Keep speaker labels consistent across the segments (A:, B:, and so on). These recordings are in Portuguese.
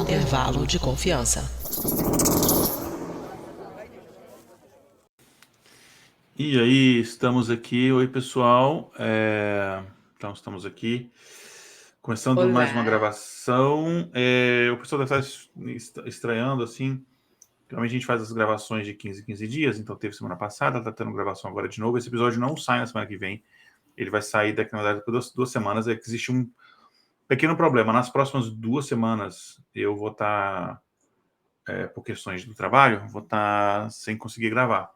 A: Intervalo de confiança.
B: E aí, estamos aqui. Oi, pessoal. Então, estamos aqui começando
C: Olá.
B: mais uma gravação. O pessoal deve estar estranhando, assim. Geralmente a gente faz as gravações de 15 em 15 dias, então teve semana passada, tá tendo gravação agora de novo. Esse episódio não sai na semana que vem. Ele vai sair daqui, na verdade, por duas semanas. É que existe um pequeno problema. Nas próximas 2 semanas, eu vou estar, por questões do trabalho, vou estar sem conseguir gravar.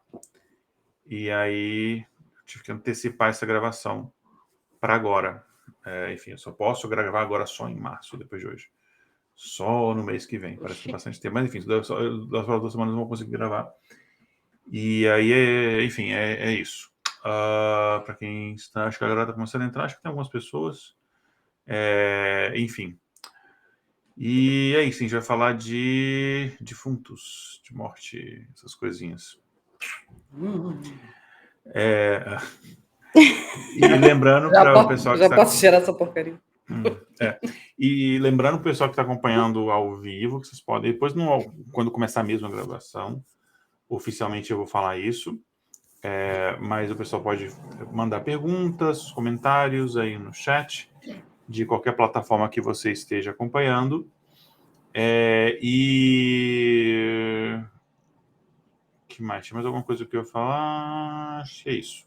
B: E aí, tive que antecipar essa gravação para agora. Enfim, eu só posso gravar agora só em março, depois de hoje. Só no mês que vem. Parece que tem bastante tempo. Mas, enfim, das próximas 2 semanas eu não vou conseguir gravar. E aí, enfim, é isso. Para quem está, acho que a galera está começando a entrar, acho que tem algumas pessoas. Enfim. E é isso, a gente vai falar de defuntos, de morte, essas coisinhas. E lembrando para o pessoal que
C: já posso tirar essa porcaria.
B: E lembrando o pessoal que está acompanhando ao vivo, que vocês podem, depois, quando começar mesmo a gravação, oficialmente eu vou falar isso, mas o pessoal pode mandar perguntas, comentários aí no chat, de qualquer plataforma que você esteja acompanhando. E... que mais? Tinha mais alguma coisa que eu ia falar? Acho que é isso.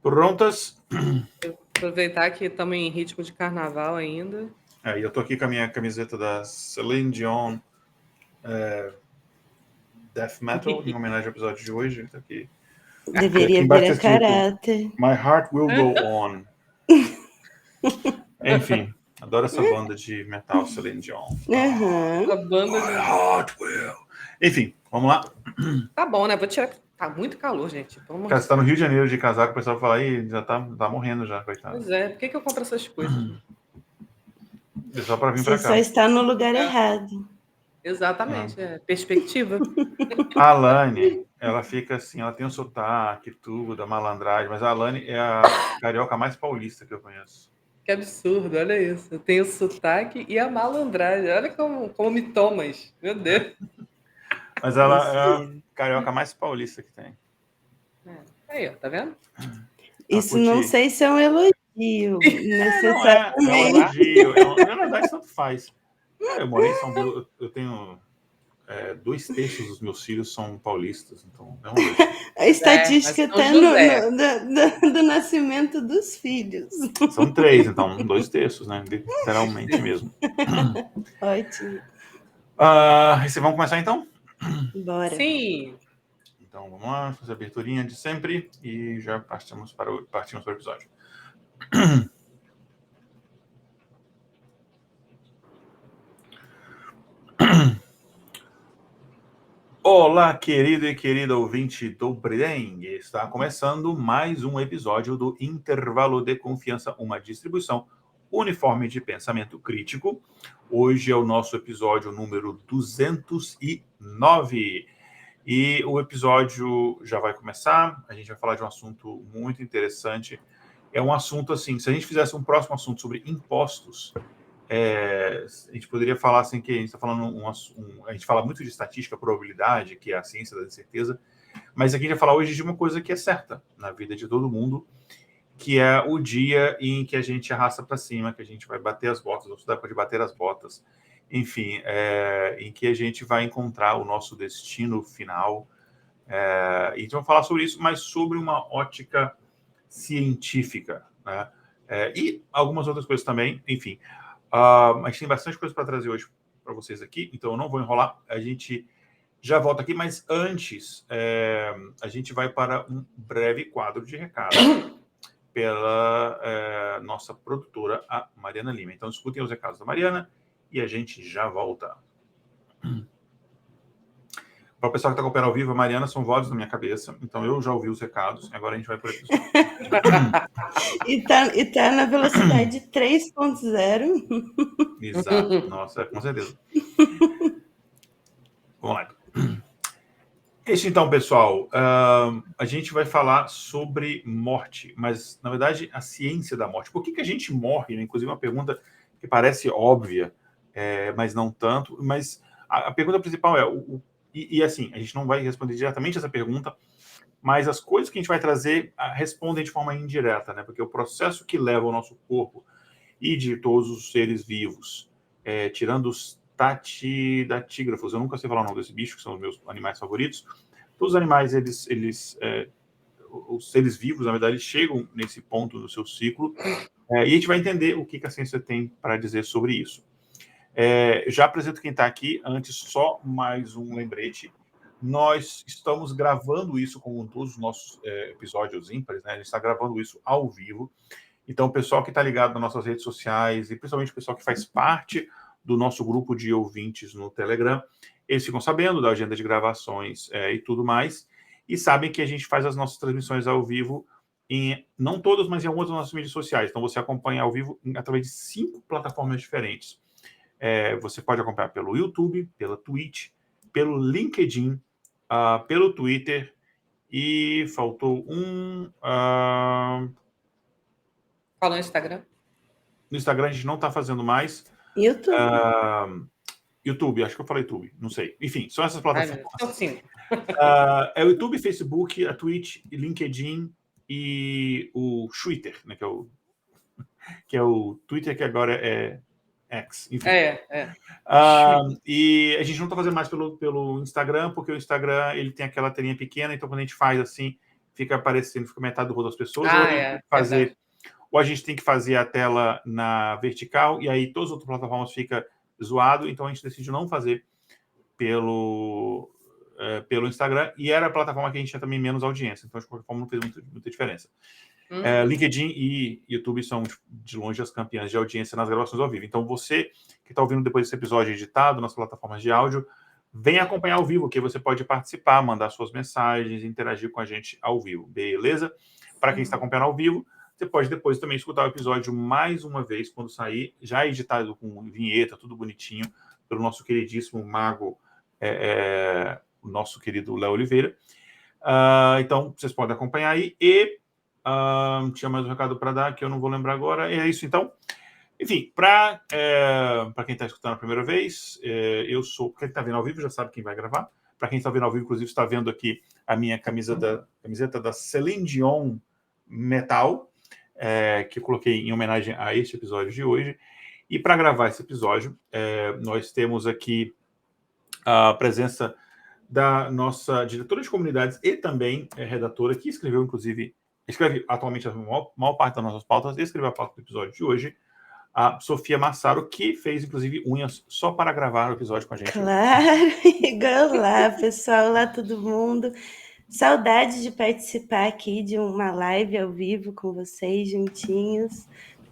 B: Prontas?
C: Aproveitar que estamos em ritmo de carnaval ainda.
B: E eu tô aqui com a minha camiseta da Celine Dion Death Metal, em homenagem ao episódio de hoje. Tá aqui.
D: Deveria vir a caráter.
B: My Heart Will Go On. Enfim, adoro essa banda de metal, Celine Dion.
C: A banda
B: My Heart Will. Enfim, vamos lá.
C: Tá bom, né? Vou tirar. Tá muito calor, gente.
B: Cara, você tá no Rio de Janeiro de casaco, o pessoal fala aí, já tá morrendo já, coitado.
C: Pois é, por que eu compro essas coisas?
B: É só pra vir
D: Você
B: pra cá.
D: só está no lugar errado.
C: Exatamente, perspectiva.
B: A Alane, ela fica assim, ela tem um sotaque, tudo, a malandragem, mas a Alane é a carioca mais paulista que eu conheço.
C: Que absurdo, olha isso. Eu tenho o sotaque e a malandragem. Olha como me tomas. Meu Deus.
B: Mas ela é a carioca mais paulista que tem.
C: Aí, ó, tá vendo?
D: Isso não sei se é um elogio necessariamente.
B: Não é um elogio. Na verdade, tanto faz. Eu morei em São Paulo, eu tenho 2/3 dos meus filhos são paulistas, então é um elogio.
D: A estatística está do nascimento dos filhos.
B: São 3, então 2/3, né? Literalmente mesmo.
D: Ótimo.
B: E vocês vão começar então?
D: Bora.
C: Sim.
B: Então vamos lá, fazer a aberturinha de sempre e já partimos para o episódio. Olá, querido e querida ouvinte do Bredeng. Está começando mais um episódio do Intervalo de Confiança, uma distribuição uniforme de pensamento crítico. Hoje é o nosso episódio número 209. E o episódio já vai começar. A gente vai falar de um assunto muito interessante. É um assunto assim, se a gente fizesse um próximo assunto sobre impostos, a gente poderia falar assim que a gente está falando a gente fala muito de estatística, probabilidade, que é a ciência da incerteza, mas aqui a gente vai falar hoje de uma coisa que é certa na vida de todo mundo, que é o dia em que a gente arrasta para cima, que a gente vai bater as botas, ou estudar para bater as botas, enfim, em que a gente vai encontrar o nosso destino final. E a gente vai falar sobre isso, mas sobre uma ótica científica, né? E algumas outras coisas também, enfim. Mas tem bastante coisa para trazer hoje para vocês aqui, então eu não vou enrolar. A gente já volta aqui, mas antes a gente vai para um breve quadro de recado pela nossa produtora, a Mariana Lima. Então escutem os recados da Mariana e a gente já volta. Para o pessoal que está acompanhando ao vivo, a Mariana são vozes na minha cabeça, então eu já ouvi os recados, agora a gente vai por episódio.
D: E tá na velocidade 3.0.
B: Exato, nossa, com certeza. Vamos lá. Isso então, pessoal. A gente vai falar sobre morte, mas, na verdade, a ciência da morte. Por que a gente morre? Né? Inclusive, uma pergunta que parece óbvia, mas não tanto. Mas a pergunta principal é... assim, a gente não vai responder diretamente essa pergunta, mas as coisas que a gente vai trazer respondem de forma indireta, né? Porque o processo que leva o nosso corpo e de todos os seres vivos, tirando os tatidátígrafos, eu nunca sei falar o nome desse bicho, que são os meus animais favoritos. Todos os animais, os seres vivos, na verdade, chegam nesse ponto do seu ciclo, e a gente vai entender o que a ciência tem para dizer sobre isso. Já apresento quem está aqui. Antes, só mais um lembrete. Nós estamos gravando isso com todos os nossos episódios ímpares, né? A gente está gravando isso ao vivo. Então, o pessoal que está ligado nas nossas redes sociais, e principalmente o pessoal que faz parte do nosso grupo de ouvintes no Telegram, eles ficam sabendo da agenda de gravações e tudo mais, e sabem que a gente faz as nossas transmissões ao vivo não todas, mas em algumas das nossas mídias sociais. Então, você acompanha ao vivo através de 5 plataformas diferentes. Você pode acompanhar pelo YouTube, pela Twitch, pelo LinkedIn, pelo Twitter, e faltou um...
C: Fala no Instagram.
B: No Instagram a gente não está fazendo mais. YouTube, acho que eu falei YouTube, não sei. Enfim, são essas plataformas.
C: Sim.
B: É o YouTube, Facebook, a Twitch, LinkedIn e o Twitter, né, que é o Twitter, que agora é X. Enfim. E a gente não está fazendo mais pelo Instagram, porque o Instagram ele tem aquela telinha pequena, então quando a gente faz assim, fica aparecendo, fica metade do rosto das pessoas. Ou a gente tem que fazer a tela na vertical, e aí todas as outras plataformas ficam zoado, então a gente decidiu não fazer pelo Instagram, e era a plataforma que a gente tinha também menos audiência, então de qualquer forma não fez muita diferença. LinkedIn e YouTube são de longe as campeãs de audiência nas gravações ao vivo. Então você que está ouvindo depois desse episódio editado nas plataformas de áudio, vem acompanhar ao vivo, que você pode participar, mandar suas mensagens, interagir com a gente ao vivo, beleza? Para quem está acompanhando ao vivo, você pode depois também escutar o episódio mais uma vez quando sair, já editado com vinheta, tudo bonitinho, pelo nosso queridíssimo mago, o nosso querido Léo Oliveira. Então, vocês podem acompanhar aí. E tinha mais um recado para dar, que eu não vou lembrar agora. É isso, então. Enfim, para quem está escutando a primeira vez, eu sou... Quem está vendo ao vivo já sabe quem vai gravar. Para quem está vendo ao vivo, inclusive, está vendo aqui a minha camiseta da Celine Dion Metal, que eu coloquei em homenagem a este episódio de hoje. E para gravar esse episódio, nós temos aqui a presença da nossa diretora de comunidades e também redatora, que escreve atualmente a maior parte das nossas pautas, e escreveu a pauta do episódio de hoje, a Sofia Massaro, que fez, inclusive, unhas só para gravar o episódio com a gente.
D: Claro! Olá, pessoal! Olá, todo mundo! Saudade de participar aqui de uma live ao vivo com vocês, juntinhos.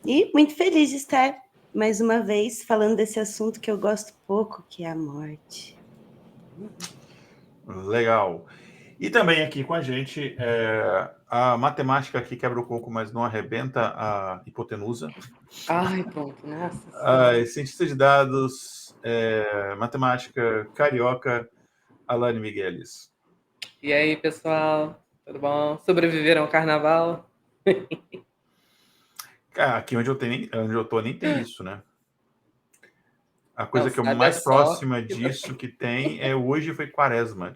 D: E muito feliz de estar, mais uma vez, falando desse assunto que eu gosto pouco, que é a morte.
B: Legal! E também aqui com a gente, a matemática que quebra o coco, mas não arrebenta a hipotenusa.
C: Ai, pronto, nossa.
B: Cientista de dados, matemática, carioca, Alane Migueles.
C: E aí, pessoal? Tudo bom? Sobreviveram ao carnaval?
B: Aqui onde eu tô nem tem isso, né? A coisa que é mais próxima disso que tem hoje foi quaresma.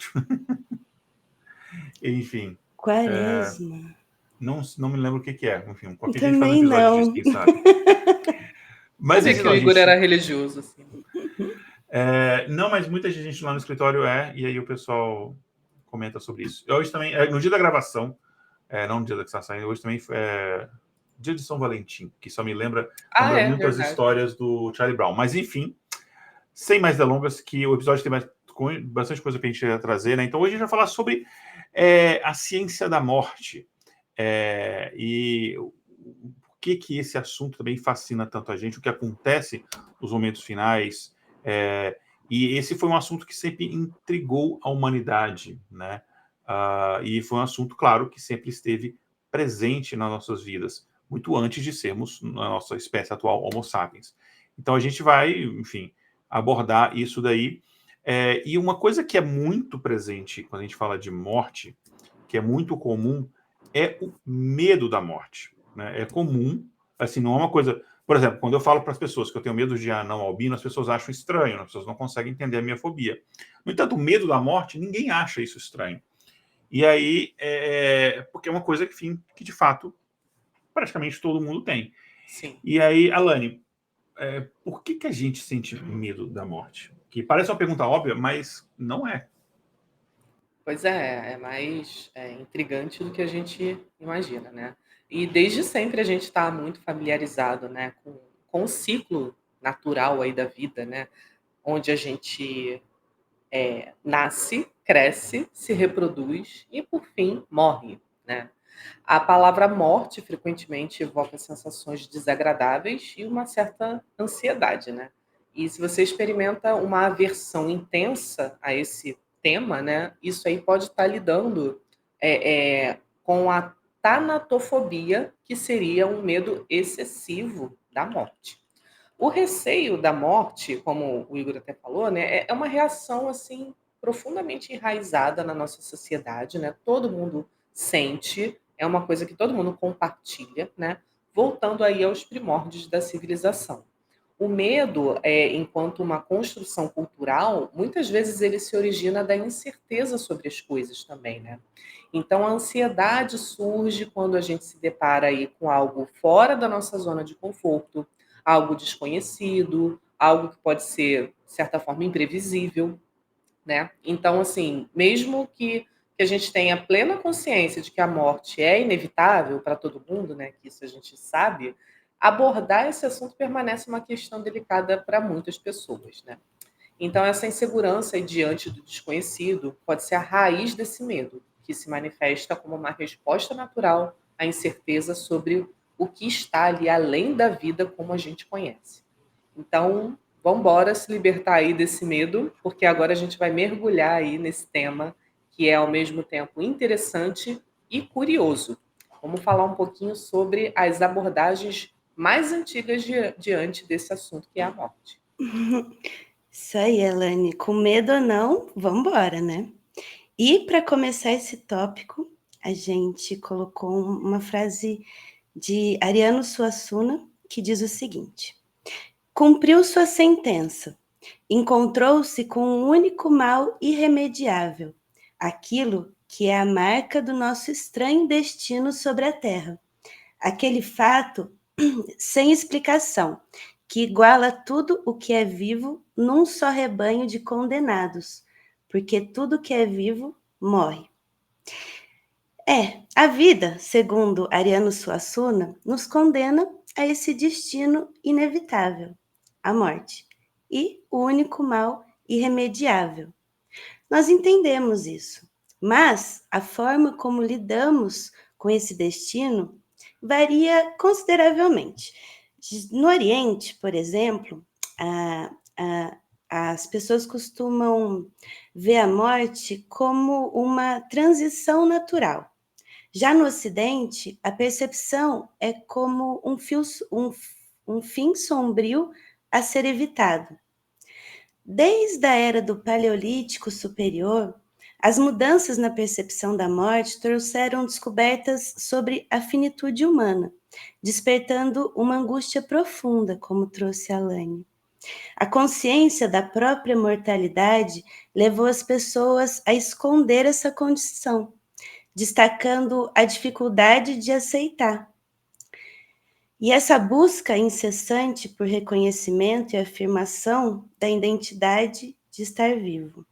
B: Enfim.
D: Quaresma.
B: Não me lembro o que é. Enfim, qualquer
D: gente
B: faz um episódio disso, quem sabe.
C: Mas é que o Igor era religioso, assim.
B: Não, mas muita gente lá no escritório e aí o pessoal comenta sobre isso. Hoje também, no dia da gravação, não no dia que está saindo, hoje também dia de São Valentim, que só me lembra muitas histórias do Charlie Brown. Mas, enfim, sem mais delongas, que o episódio tem bastante coisa para a gente trazer, né? Então, hoje a gente vai falar sobre a ciência da morte. E por que esse assunto também fascina tanto a gente, o que acontece nos momentos finais. E esse foi um assunto que sempre intrigou a humanidade, né? E foi um assunto, claro, que sempre esteve presente nas nossas vidas, muito antes de sermos, na nossa espécie atual, Homo sapiens. Então, a gente vai, enfim, abordar isso daí. E uma coisa que é muito presente quando a gente fala de morte, que é muito comum, é o medo da morte, né? É comum, assim, não é uma coisa... Por exemplo, quando eu falo para as pessoas que eu tenho medo de anão albino, as pessoas acham estranho, as pessoas não conseguem entender a minha fobia. No entanto, o medo da morte, ninguém acha isso estranho. E aí, porque é uma coisa que de fato, praticamente todo mundo tem.
C: Sim.
B: E aí, Alane, por que a gente sente medo da morte? Que parece uma pergunta óbvia, mas não é.
C: Pois é mais intrigante do que a gente imagina, né? E desde sempre a gente está muito familiarizado, né, com o ciclo natural aí da vida, né? Onde a gente nasce, cresce, se reproduz e, por fim, morre, né? A palavra morte frequentemente evoca sensações desagradáveis e uma certa ansiedade, né? E se você experimenta uma aversão intensa a esse tema, né, isso aí pode estar lidando com a tanatofobia, que seria um medo excessivo da morte. O receio da morte, como o Igor até falou, né, é uma reação assim profundamente enraizada na nossa sociedade, né? Todo mundo sente, é uma coisa que todo mundo compartilha, né? Voltando aí aos primórdios da civilização. O medo, enquanto uma construção cultural, muitas vezes ele se origina da incerteza sobre as coisas também, né? Então a ansiedade surge quando a gente se depara aí com algo fora da nossa zona de conforto, algo desconhecido, algo que pode ser, de certa forma, imprevisível, né? Então, assim, mesmo que a gente tenha plena consciência de que a morte é inevitável para todo mundo, né? Que isso a gente sabe, abordar esse assunto permanece uma questão delicada para muitas pessoas, né? Então, essa insegurança aí diante do desconhecido pode ser a raiz desse medo, que se manifesta como uma resposta natural à incerteza sobre o que está ali além da vida como a gente conhece. Então, vamos embora se libertar aí desse medo, porque agora a gente vai mergulhar aí nesse tema que é ao mesmo tempo interessante e curioso. Vamos falar um pouquinho sobre as abordagens mais antigas diante desse assunto que é a morte.
D: Isso aí, Elane. Com medo ou não, vamos embora, né? E para começar esse tópico, a gente colocou uma frase de Ariano Suassuna, que diz o seguinte: cumpriu sua sentença, encontrou-se com um único mal irremediável, aquilo que é a marca do nosso estranho destino sobre a Terra, aquele fato sem explicação, que iguala tudo o que é vivo num só rebanho de condenados, porque tudo que é vivo morre. A vida, segundo Ariano Suassuna, nos condena a esse destino inevitável, a morte, e o único mal irremediável. Nós entendemos isso, mas a forma como lidamos com esse destino varia consideravelmente. No Oriente, por exemplo, as pessoas costumam ver a morte como uma transição natural. Já no Ocidente, a percepção é como um fim sombrio a ser evitado. Desde a era do Paleolítico Superior, as mudanças na percepção da morte trouxeram descobertas sobre a finitude humana, despertando uma angústia profunda, como trouxe Alane. A consciência da própria mortalidade levou as pessoas a esconder essa condição, destacando a dificuldade de aceitar. E essa busca incessante por reconhecimento e afirmação da identidade de estar vivo.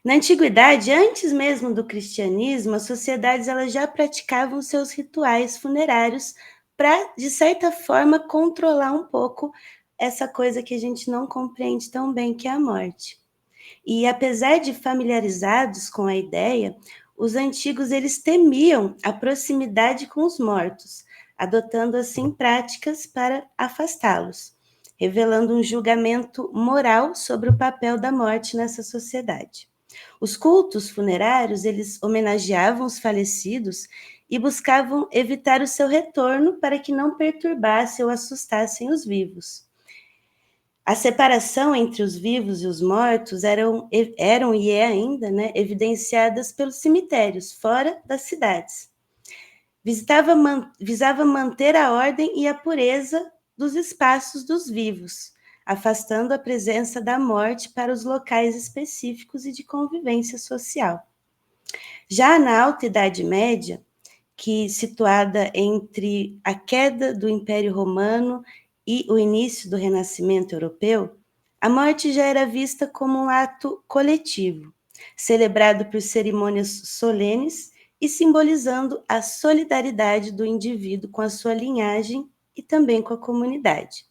D: Na antiguidade, antes mesmo do cristianismo, as sociedades elas já praticavam seus rituais funerários para, de certa forma, controlar um pouco essa coisa que a gente não compreende tão bem, que é a morte. E apesar de familiarizados com a ideia, os antigos eles temiam a proximidade com os mortos, adotando assim práticas para afastá-los, revelando um julgamento moral sobre o papel da morte nessa sociedade. Os cultos funerários, eles homenageavam os falecidos e buscavam evitar o seu retorno para que não perturbasse ou assustassem os vivos. A separação entre os vivos e os mortos eram e é ainda, né, evidenciadas pelos cemitérios, fora das cidades. Visava manter a ordem e a pureza dos espaços dos vivos, afastando a presença da morte para os locais específicos e de convivência social. Já na Alta Idade Média, que situada entre a queda do Império Romano e o início do Renascimento Europeu, a morte já era vista como um ato coletivo, celebrado por cerimônias solenes e simbolizando a solidariedade do indivíduo com a sua linhagem e também com a comunidade.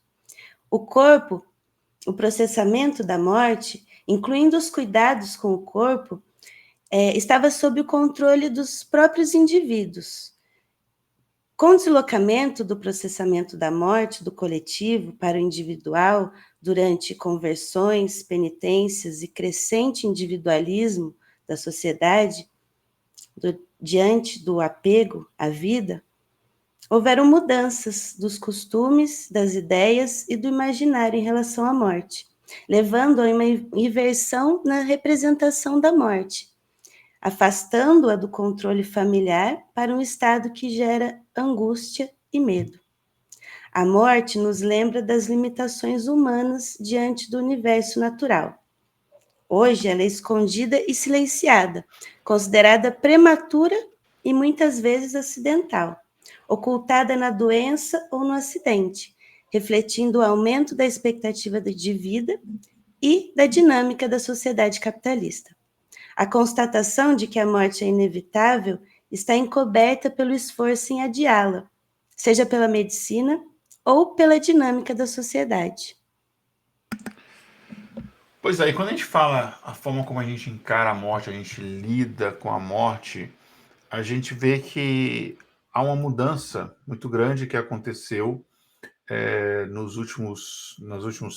D: O corpo, o processamento da morte, incluindo os cuidados com o corpo, estava sob o controle dos próprios indivíduos. Com o deslocamento do processamento da morte do coletivo para o individual, durante conversões, penitências e crescente individualismo da sociedade, diante do apego à vida, houveram mudanças dos costumes, das ideias e do imaginário em relação à morte, levando a uma inversão na representação da morte, afastando-a do controle familiar para um estado que gera angústia e medo. A morte nos lembra das limitações humanas diante do universo natural. Hoje ela é escondida e silenciada, considerada prematura e muitas vezes acidental, ocultada na doença ou no acidente, refletindo o aumento da expectativa de vida e da dinâmica da sociedade capitalista. A constatação de que a morte é inevitável está encoberta pelo esforço em adiá-la, seja pela medicina ou pela dinâmica da sociedade.
B: Pois é, e quando a gente fala a forma como a gente encara a morte, a gente lida com a morte, a gente vê que há uma mudança muito grande que aconteceu nos últimos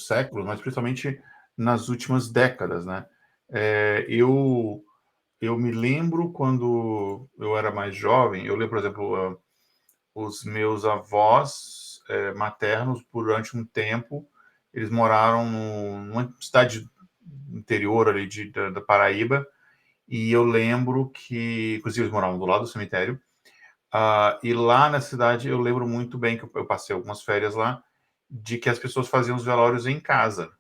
B: séculos, mas principalmente nas últimas décadas, né? Eu me lembro quando eu era mais jovem, eu lembro, por exemplo, os meus avós maternos, durante um tempo, eles moraram numa cidade interior ali da Paraíba, e eu lembro que, inclusive, eles moravam do lado do cemitério, e lá na cidade eu lembro muito bem que eu passei algumas férias lá, de que as pessoas faziam os velórios em casa.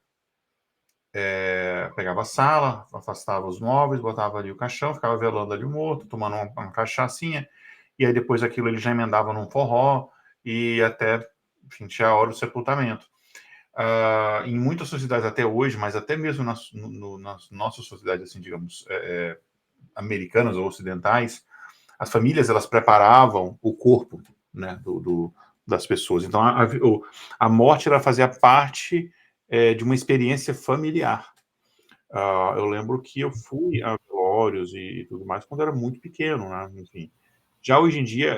B: Pegava a sala, afastava os móveis, botava ali o caixão, ficava velando ali o morto, tomando uma cachaçinha, e aí depois aquilo ele já emendava num forró, e até, enfim, tinha a hora do sepultamento. Em muitas sociedades até hoje, mas até mesmo nas nossas sociedades, assim, digamos, americanas ou ocidentais, as famílias, elas preparavam o corpo, né, das pessoas. Então, a morte, ela fazia parte de uma experiência familiar. Eu lembro que eu fui a velórios e tudo mais quando eu era muito pequeno, né? Enfim. Já hoje em dia,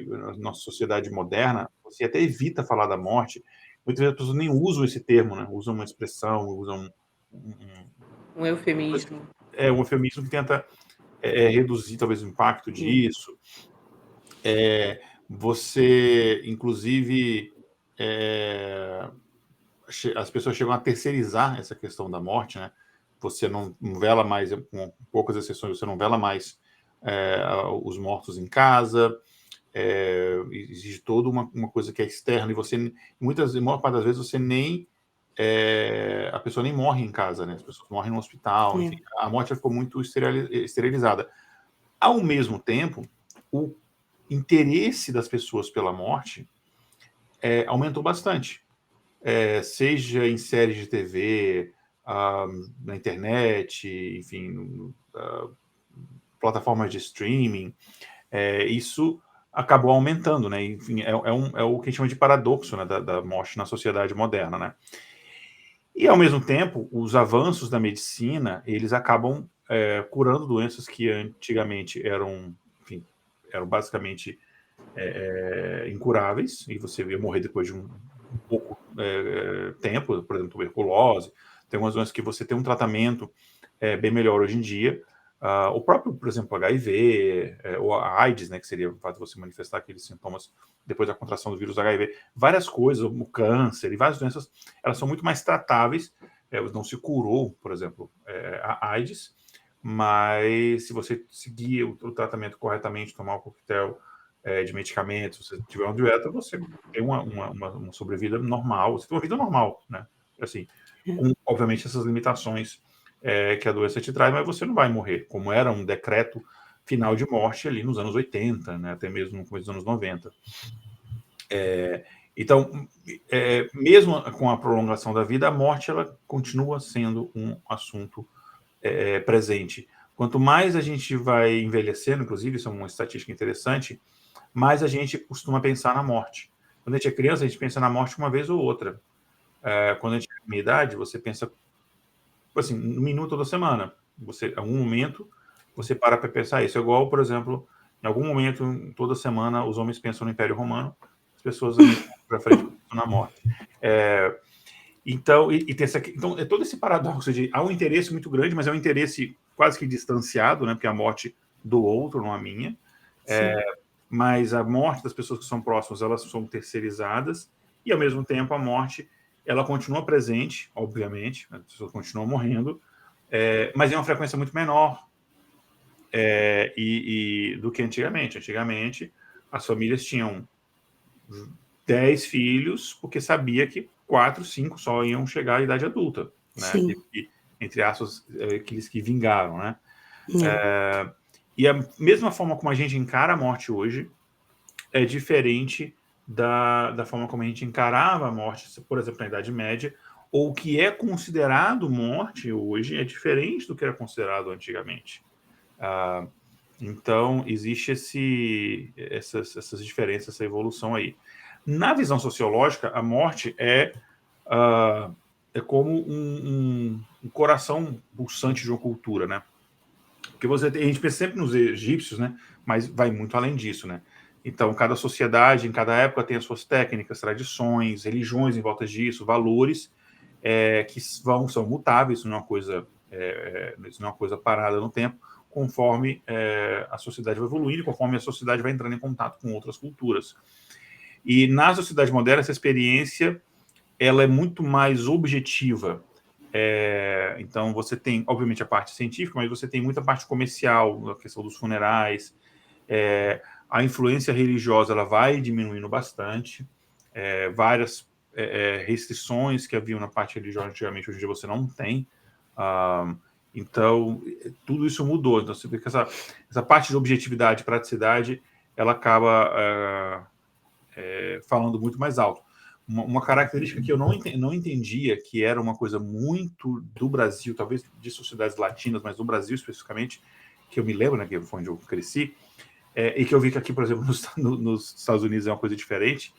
B: na nossa sociedade moderna, você até evita falar da morte. Muitas vezes as pessoas nem usam esse termo, né? Usam uma expressão, usam
C: Um eufemismo.
B: um eufemismo que tenta reduzir talvez o impacto disso. Você, inclusive, as pessoas chegam a terceirizar essa questão da morte, né? Você não vela mais, com poucas exceções, você não vela mais os mortos em casa. Existe toda uma coisa que é externa, e você, a maior parte das vezes, você nem a pessoa nem morre em casa, né? As pessoas morrem no hospital, enfim, a morte ficou muito esterilizada. Ao mesmo tempo, o interesse das pessoas pela morte aumentou bastante. Seja em séries de TV, na internet, enfim, plataformas de streaming, isso acabou aumentando, né? Enfim, é o que a gente chama de paradoxo, né, da morte na sociedade moderna, né? E, ao mesmo tempo, os avanços da medicina, eles acabam curando doenças que antigamente eram basicamente incuráveis, e você ia morrer depois de um pouco tempo, por exemplo, tuberculose. Tem algumas doenças que você tem um tratamento bem melhor hoje em dia, O próprio, por exemplo, HIV, ou a AIDS, né, que seria o fato de você manifestar aqueles sintomas depois da contração do vírus HIV, várias coisas, o câncer e várias doenças, elas são muito mais tratáveis. Não se curou, por exemplo, a AIDS, mas se você seguir o tratamento corretamente, tomar um coquetel de medicamentos, se você tiver uma dieta, você tem uma sobrevida normal, você tem uma vida normal, né? Assim, com, obviamente, essas limitações que a doença te traz, mas você não vai morrer, como era um decreto final de morte ali nos anos 80, né, até mesmo no começo dos anos 90. Então, mesmo com a prolongação da vida, a morte ela continua sendo um assunto presente. Quanto mais a gente vai envelhecendo, inclusive, isso é uma estatística interessante, mais a gente costuma pensar na morte. Quando a gente é criança, a gente pensa na morte uma vez ou outra. Quando a gente tem minha idade, você pensa assim, no minuto da semana. Você, em algum momento, você para pensar isso. É igual, por exemplo, em algum momento, toda semana, os homens pensam no Império Romano, as pessoas para frente pensam na morte. Então, então, é todo esse paradoxo de há um interesse muito grande, mas é um interesse quase que distanciado, né? Porque é a morte do outro, não a minha. Mas a morte das pessoas que são próximas, elas são terceirizadas, e ao mesmo tempo a morte ela continua presente, obviamente, as pessoas continuam morrendo, mas em uma frequência muito menor do que antigamente. Antigamente, as famílias tinham 10 filhos, porque sabia que 4, 5 só iam chegar à idade adulta, né? Entre aspas, aqueles que vingaram, né? E a mesma forma como a gente encara a morte hoje é diferente da forma como a gente encarava a morte, por exemplo, na Idade Média, ou o que é considerado morte hoje é diferente do que era considerado antigamente. Então, existe essas diferenças, essa evolução aí. Na visão sociológica, a morte é como um coração pulsante de uma cultura, né? Porque a gente pensa sempre nos egípcios, né? Mas vai muito além disso, né? Então, cada sociedade, em cada época, tem as suas técnicas, tradições, religiões em volta disso, valores que são mutáveis, isso não é uma coisa parada no tempo, conforme a sociedade vai evoluindo, conforme a sociedade vai entrando em contato com outras culturas. E na sociedade moderna, essa experiência ela é muito mais objetiva. Então, você tem, obviamente, a parte científica, mas você tem muita parte comercial, a questão dos funerais, a influência religiosa ela vai diminuindo bastante, várias restrições que haviam na parte religiosa antigamente, hoje em dia você não tem. Então, tudo isso mudou. Então, você vê que essa parte de objetividade e praticidade, ela acaba falando muito mais alto. Uma característica que eu não entendia, que era uma coisa muito do Brasil, talvez de sociedades latinas, mas do Brasil especificamente, que eu me lembro, né, que foi onde eu cresci, e que eu vi que aqui, por exemplo, nos Estados Unidos é uma coisa diferente,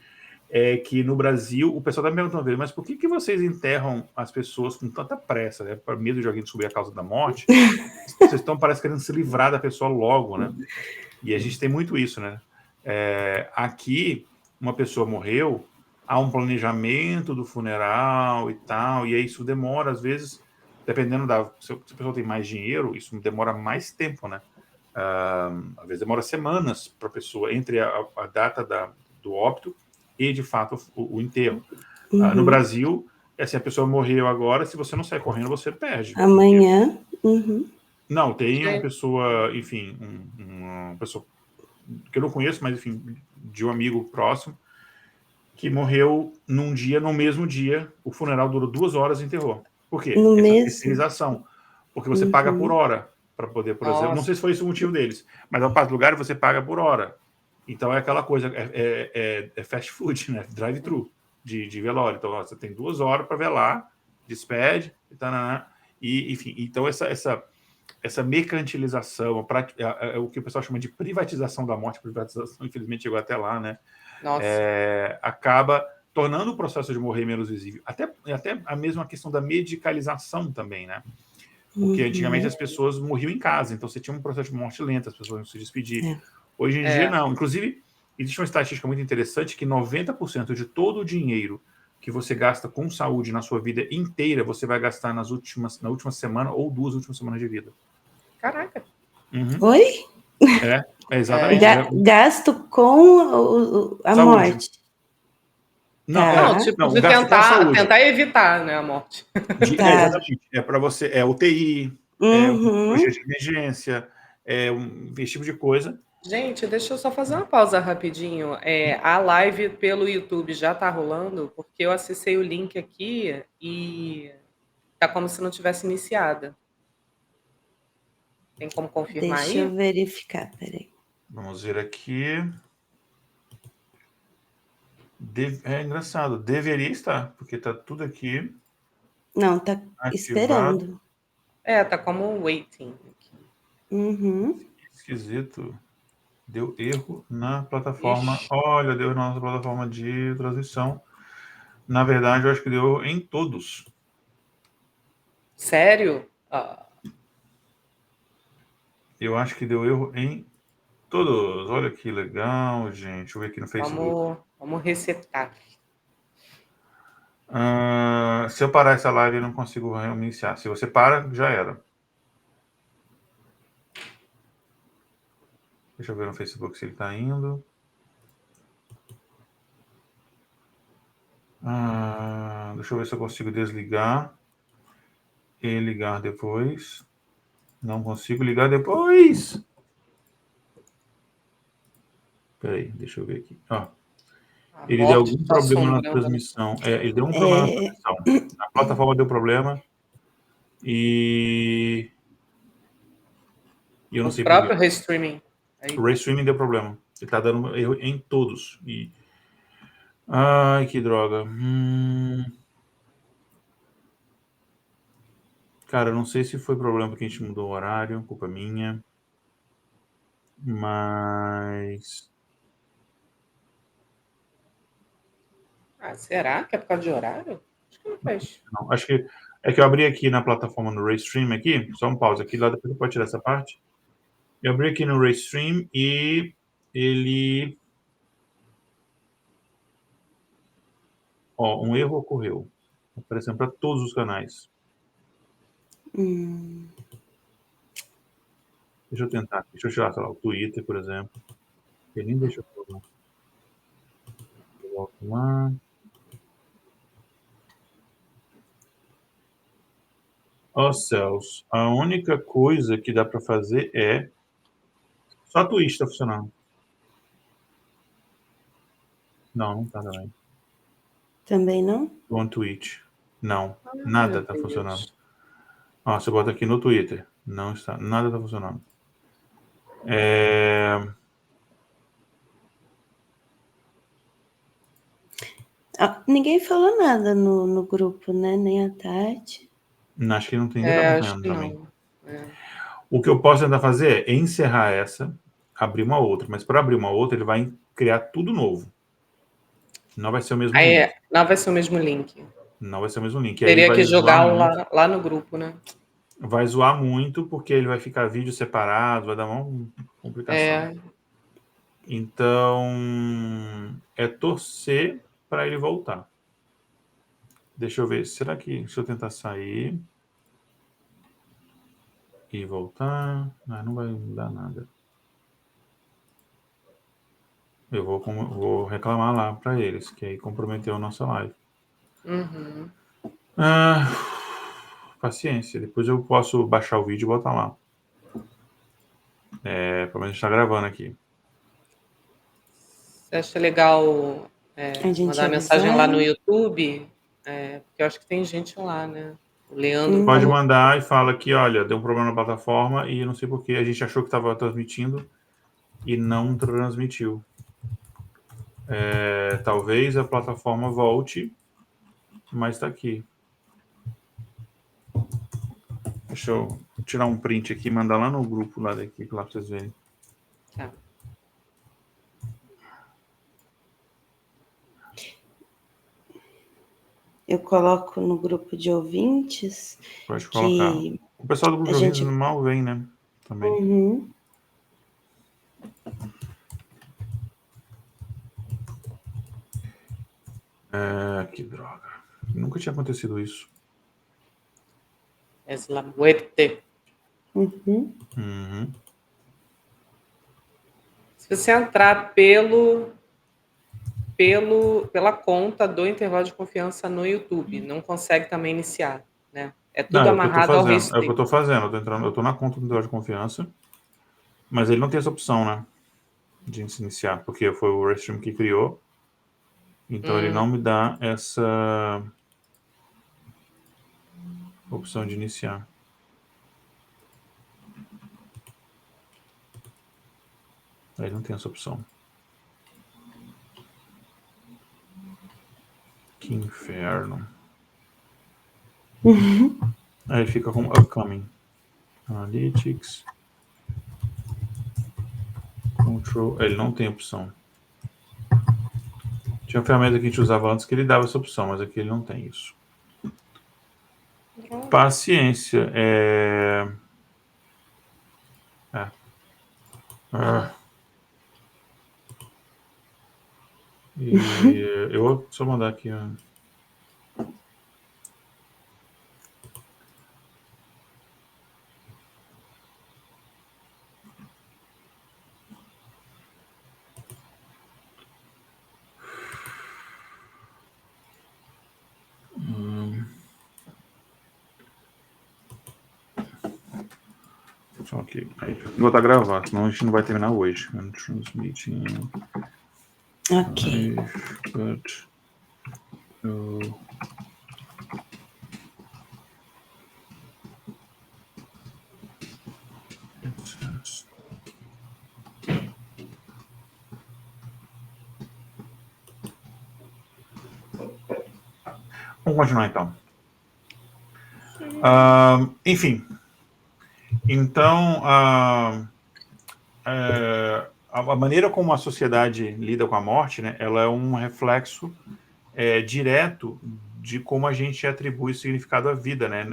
B: é que no Brasil, o pessoal está me perguntando uma vez, mas por que vocês enterram as pessoas com tanta pressa, né? Por medo de alguém descobrir a causa da morte? Vocês estão, parece, querendo se livrar da pessoa logo, né? E a gente tem muito isso, né? Aqui, uma pessoa morreu, há um planejamento do funeral e tal, e aí isso demora, às vezes, dependendo se a pessoa tem mais dinheiro, isso demora mais tempo, né? Às vezes demora semanas para a pessoa, entre a data do óbito e, de fato, o enterro. No Brasil, assim, a pessoa morreu agora, se você não sair correndo, você perde.
D: Amanhã.
B: Não, tem uma pessoa, enfim, uma pessoa que eu não conheço, mas, enfim, de um amigo próximo, que morreu no mesmo dia, o funeral durou 2 horas e enterrou. Por quê?
D: No
B: Essa
D: mesmo?
B: terceirização. Porque você paga por hora para poder, por exemplo, não sei se foi esse o motivo deles, mas ao parte do lugar você paga por hora. Então é aquela coisa, fast food, né? Drive-thru de velório. Então você tem 2 horas para velar, despede, enfim. Então essa mercantilização, o que o pessoal chama de privatização da morte, privatização, infelizmente chegou até lá, né? Acaba tornando o processo de morrer menos visível. Até a mesma questão da medicalização também, né? Porque antigamente as pessoas morriam em casa, então você tinha um processo de morte lenta, as pessoas não se despedir. Hoje em dia, não. Inclusive, existe uma estatística muito interessante que 90% de todo o dinheiro que você gasta com saúde na sua vida inteira, você vai gastar na última semana ou 2 últimas semanas de vida.
C: Caraca!
B: Uhum.
D: Oi?
B: É exatamente.
D: Gasto com a
B: Saúde.
D: morte.
B: Não,
D: Tá.
C: Não, tipo,
B: não,
C: de
B: gasto com a saúde.
C: tentar evitar, né, a morte.
D: Tá.
B: Exatamente. É para você, UTI,
D: Uhum.
B: cirurgia de emergência, esse tipo de coisa.
C: Gente, deixa eu só fazer uma pausa rapidinho. A live pelo YouTube já tá rolando, porque eu acessei o link aqui e tá como se não tivesse iniciada. Tem como confirmar
D: Deixa eu
C: aí?
D: verificar, peraí.
B: Vamos ver aqui. É engraçado, deveria estar, porque tá tudo aqui
D: Não, tá
B: ativado.
D: esperando.
C: Tá como waiting aqui.
D: Uhum.
B: Esquisito. Deu erro na plataforma.
C: Ixi.
B: Olha, deu erro na nossa plataforma de transmissão. Na verdade, eu acho que deu erro em todos.
C: Sério?
B: Eu acho que deu erro em todos. Olha que legal, gente. Deixa eu ver aqui no Facebook.
C: Vamos resetar.
B: Se eu parar essa live, eu não consigo reiniciar. Se você para, já era. Deixa eu ver no Facebook se ele está indo. Deixa eu ver se eu consigo desligar e ligar depois. Não consigo ligar depois. Peraí, deixa eu ver aqui.
C: A
B: Ele deu
C: morte
B: algum
C: tá
B: problema na
C: assombrando.
B: transmissão. Ele deu um problema na transmissão. A plataforma deu problema e eu não
C: O
B: sei por quê.
C: próprio restreaming. Aí.
B: O Restreaming deu problema. Ele tá dando erro em todos. Ai, que droga. Cara, eu não sei se foi problema porque a gente mudou o horário, culpa minha. Mas
C: Será que é por causa de horário? Acho que não faz.
B: não, acho que é que eu abri aqui na plataforma no Restream aqui, só um pause aqui, lá depois você pode tirar essa parte. Eu abri aqui no Restream e ele... um erro ocorreu. Aparecendo para todos os canais. Deixa eu tentar aqui. Deixa eu tirar, sei lá, o Twitter, por exemplo. Ele nem deixa eu falar. Eu volto lá. Céus. A única coisa que dá para fazer é... Só a Twitch está funcionando. Não, não tá também.
D: Também não?
B: On Twitch. Não, nada
C: Meu
B: está
C: Deus.
B: funcionando. Você bota aqui no Twitter. Não está, nada está funcionando.
D: Ninguém falou nada no grupo, né? Nem a Tati.
B: Acho que não tem ninguém
C: Acho
B: acompanhando
C: que
B: também.
C: não.
B: O que eu posso tentar fazer é encerrar essa, abrir uma outra. Mas para abrir uma outra, ele vai criar tudo novo. Não vai ser o mesmo link.
C: Não vai ser o mesmo link.
B: Não vai ser o mesmo link. E aí
C: Teria
B: vai
C: que jogar
B: zoar muito.
C: lá no grupo, né?
B: Vai zoar muito, porque ele vai ficar vídeo separado, vai dar uma complicação. Então, é torcer para ele voltar. Deixa eu ver. Será que... Deixa eu tentar sair. E voltar. Não vai dar nada. Eu vou reclamar lá para eles, que aí comprometeu a nossa live.
C: Uhum.
B: Paciência. Depois eu posso baixar o vídeo e botar lá. Pelo menos a gente está gravando aqui.
C: Você acha legal
D: A gente
C: mandar mensagem
D: avisar?
C: lá no YouTube? Porque eu acho que tem gente lá, né? O Leandro
B: Pode
C: falou.
B: mandar e fala que, olha, deu um problema na plataforma e não sei porquê. A gente achou que estava transmitindo e não transmitiu. Talvez a plataforma volte, mas está aqui. Deixa eu tirar um print aqui e mandar lá no grupo lá da equipe, lá para vocês verem.
C: Tá.
D: Eu coloco no grupo de ouvintes.
B: Pode colocar. O pessoal do grupo de ouvintes mal vem, né? Também.
D: Uhum.
B: Que droga. Nunca tinha acontecido isso.
C: Es la muerte.
D: Uhum.
B: Uhum.
C: Se você entrar pela conta do intervalo de confiança no YouTube, não consegue também iniciar, né? É tudo
B: Não, é o que eu tô
C: amarrado ao
B: fazendo. É o que eu
C: restrito.
B: tô fazendo. Eu tô na conta do intervalo de confiança, mas ele não tem essa opção, né? De se iniciar, porque foi o Restream que criou. Então ele não me dá essa opção de iniciar. Aí não tem essa opção. Que inferno. Aí ele fica com Upcoming. Analytics. Control. Ele não tem opção. Tinha uma ferramenta que a gente usava antes que ele dava essa opção, mas aqui ele não tem isso. Paciência. E eu vou só mandar aqui. Só aqui. Aí, vou botar gravar, senão a gente não vai terminar hoje. Transmitting.
D: Ok.
B: But vamos continuar então. Enfim. Então, a maneira como a sociedade lida com a morte, né, ela é um reflexo direto de como a gente atribui significado à vida, né?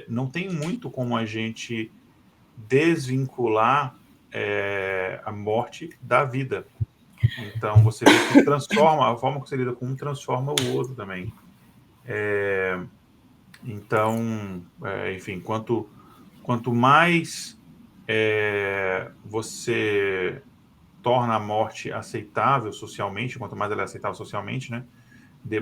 B: Não tem muito como a gente desvincular a morte da vida. Então, você vê que transforma, a forma que você lida com um transforma o outro também. Então, enfim, quanto mais você torna a morte aceitável socialmente, quanto mais ela é aceitável socialmente, né?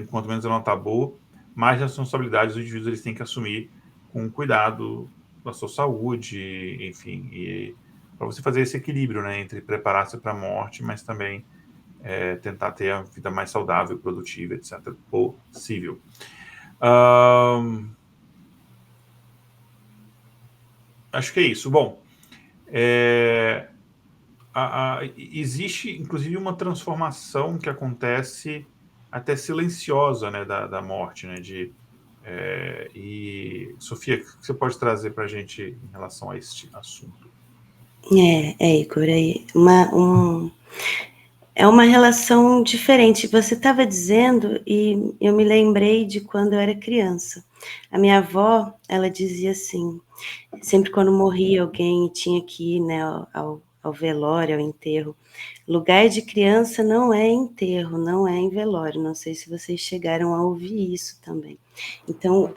B: Quanto menos ela é um tabu, mais responsabilidades os indivíduos eles têm que assumir com cuidado da sua saúde, enfim, e para você fazer esse equilíbrio, né, entre preparar-se para a morte, mas também tentar ter a vida mais saudável, produtiva, etc., possível. Acho que é isso. Bom, existe, inclusive, uma transformação que acontece até silenciosa, né, da morte, né, e, Sofia, o que você pode trazer para a gente em relação a este assunto?
D: Igor, é uma relação diferente. Você estava dizendo, e eu me lembrei de quando eu era criança. A minha avó, ela dizia assim, sempre quando morria alguém e tinha que ir, né, ao velório, ao enterro, lugar de criança não é enterro, não é em velório. Não sei se vocês chegaram a ouvir isso também. Então,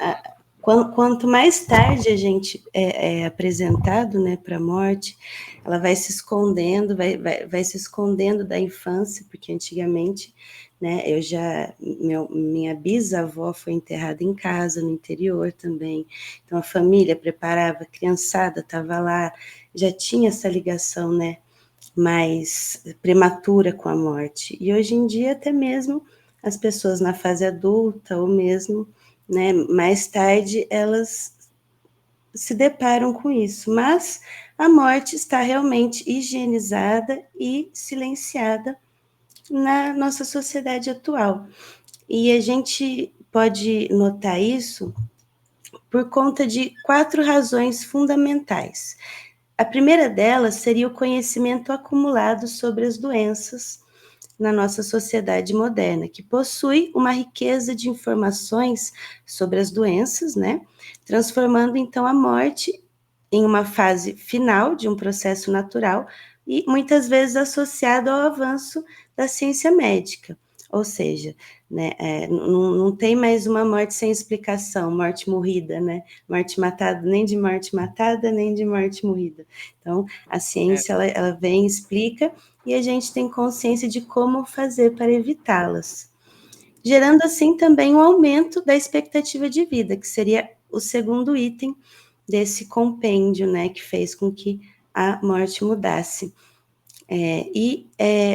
D: quanto mais tarde a gente é apresentado, né, para a morte, ela vai se escondendo, vai se escondendo da infância, porque antigamente, né, minha bisavó foi enterrada em casa, no interior também, então a família preparava, a criançada estava lá, já tinha essa ligação, né, mais prematura com a morte, e hoje em dia até mesmo as pessoas na fase adulta, ou mesmo, né, mais tarde, elas se deparam com isso, mas a morte está realmente higienizada e silenciada na nossa sociedade atual. E a gente pode notar isso por conta de 4 razões fundamentais. A primeira delas seria o conhecimento acumulado sobre as doenças na nossa sociedade moderna, que possui uma riqueza de informações sobre as doenças, né? Transformando então a morte em uma fase final de um processo natural e muitas vezes associado ao avanço da ciência médica. Ou seja, né, não tem mais uma morte sem explicação, morte morrida, né? Morte matada, nem de morte matada, nem de morte morrida. Então, a ciência, ela vem, explica, e a gente tem consciência de como fazer para evitá-las. Gerando, assim, também um aumento da expectativa de vida, que seria o segundo item desse compêndio, né, que fez com que a morte mudasse.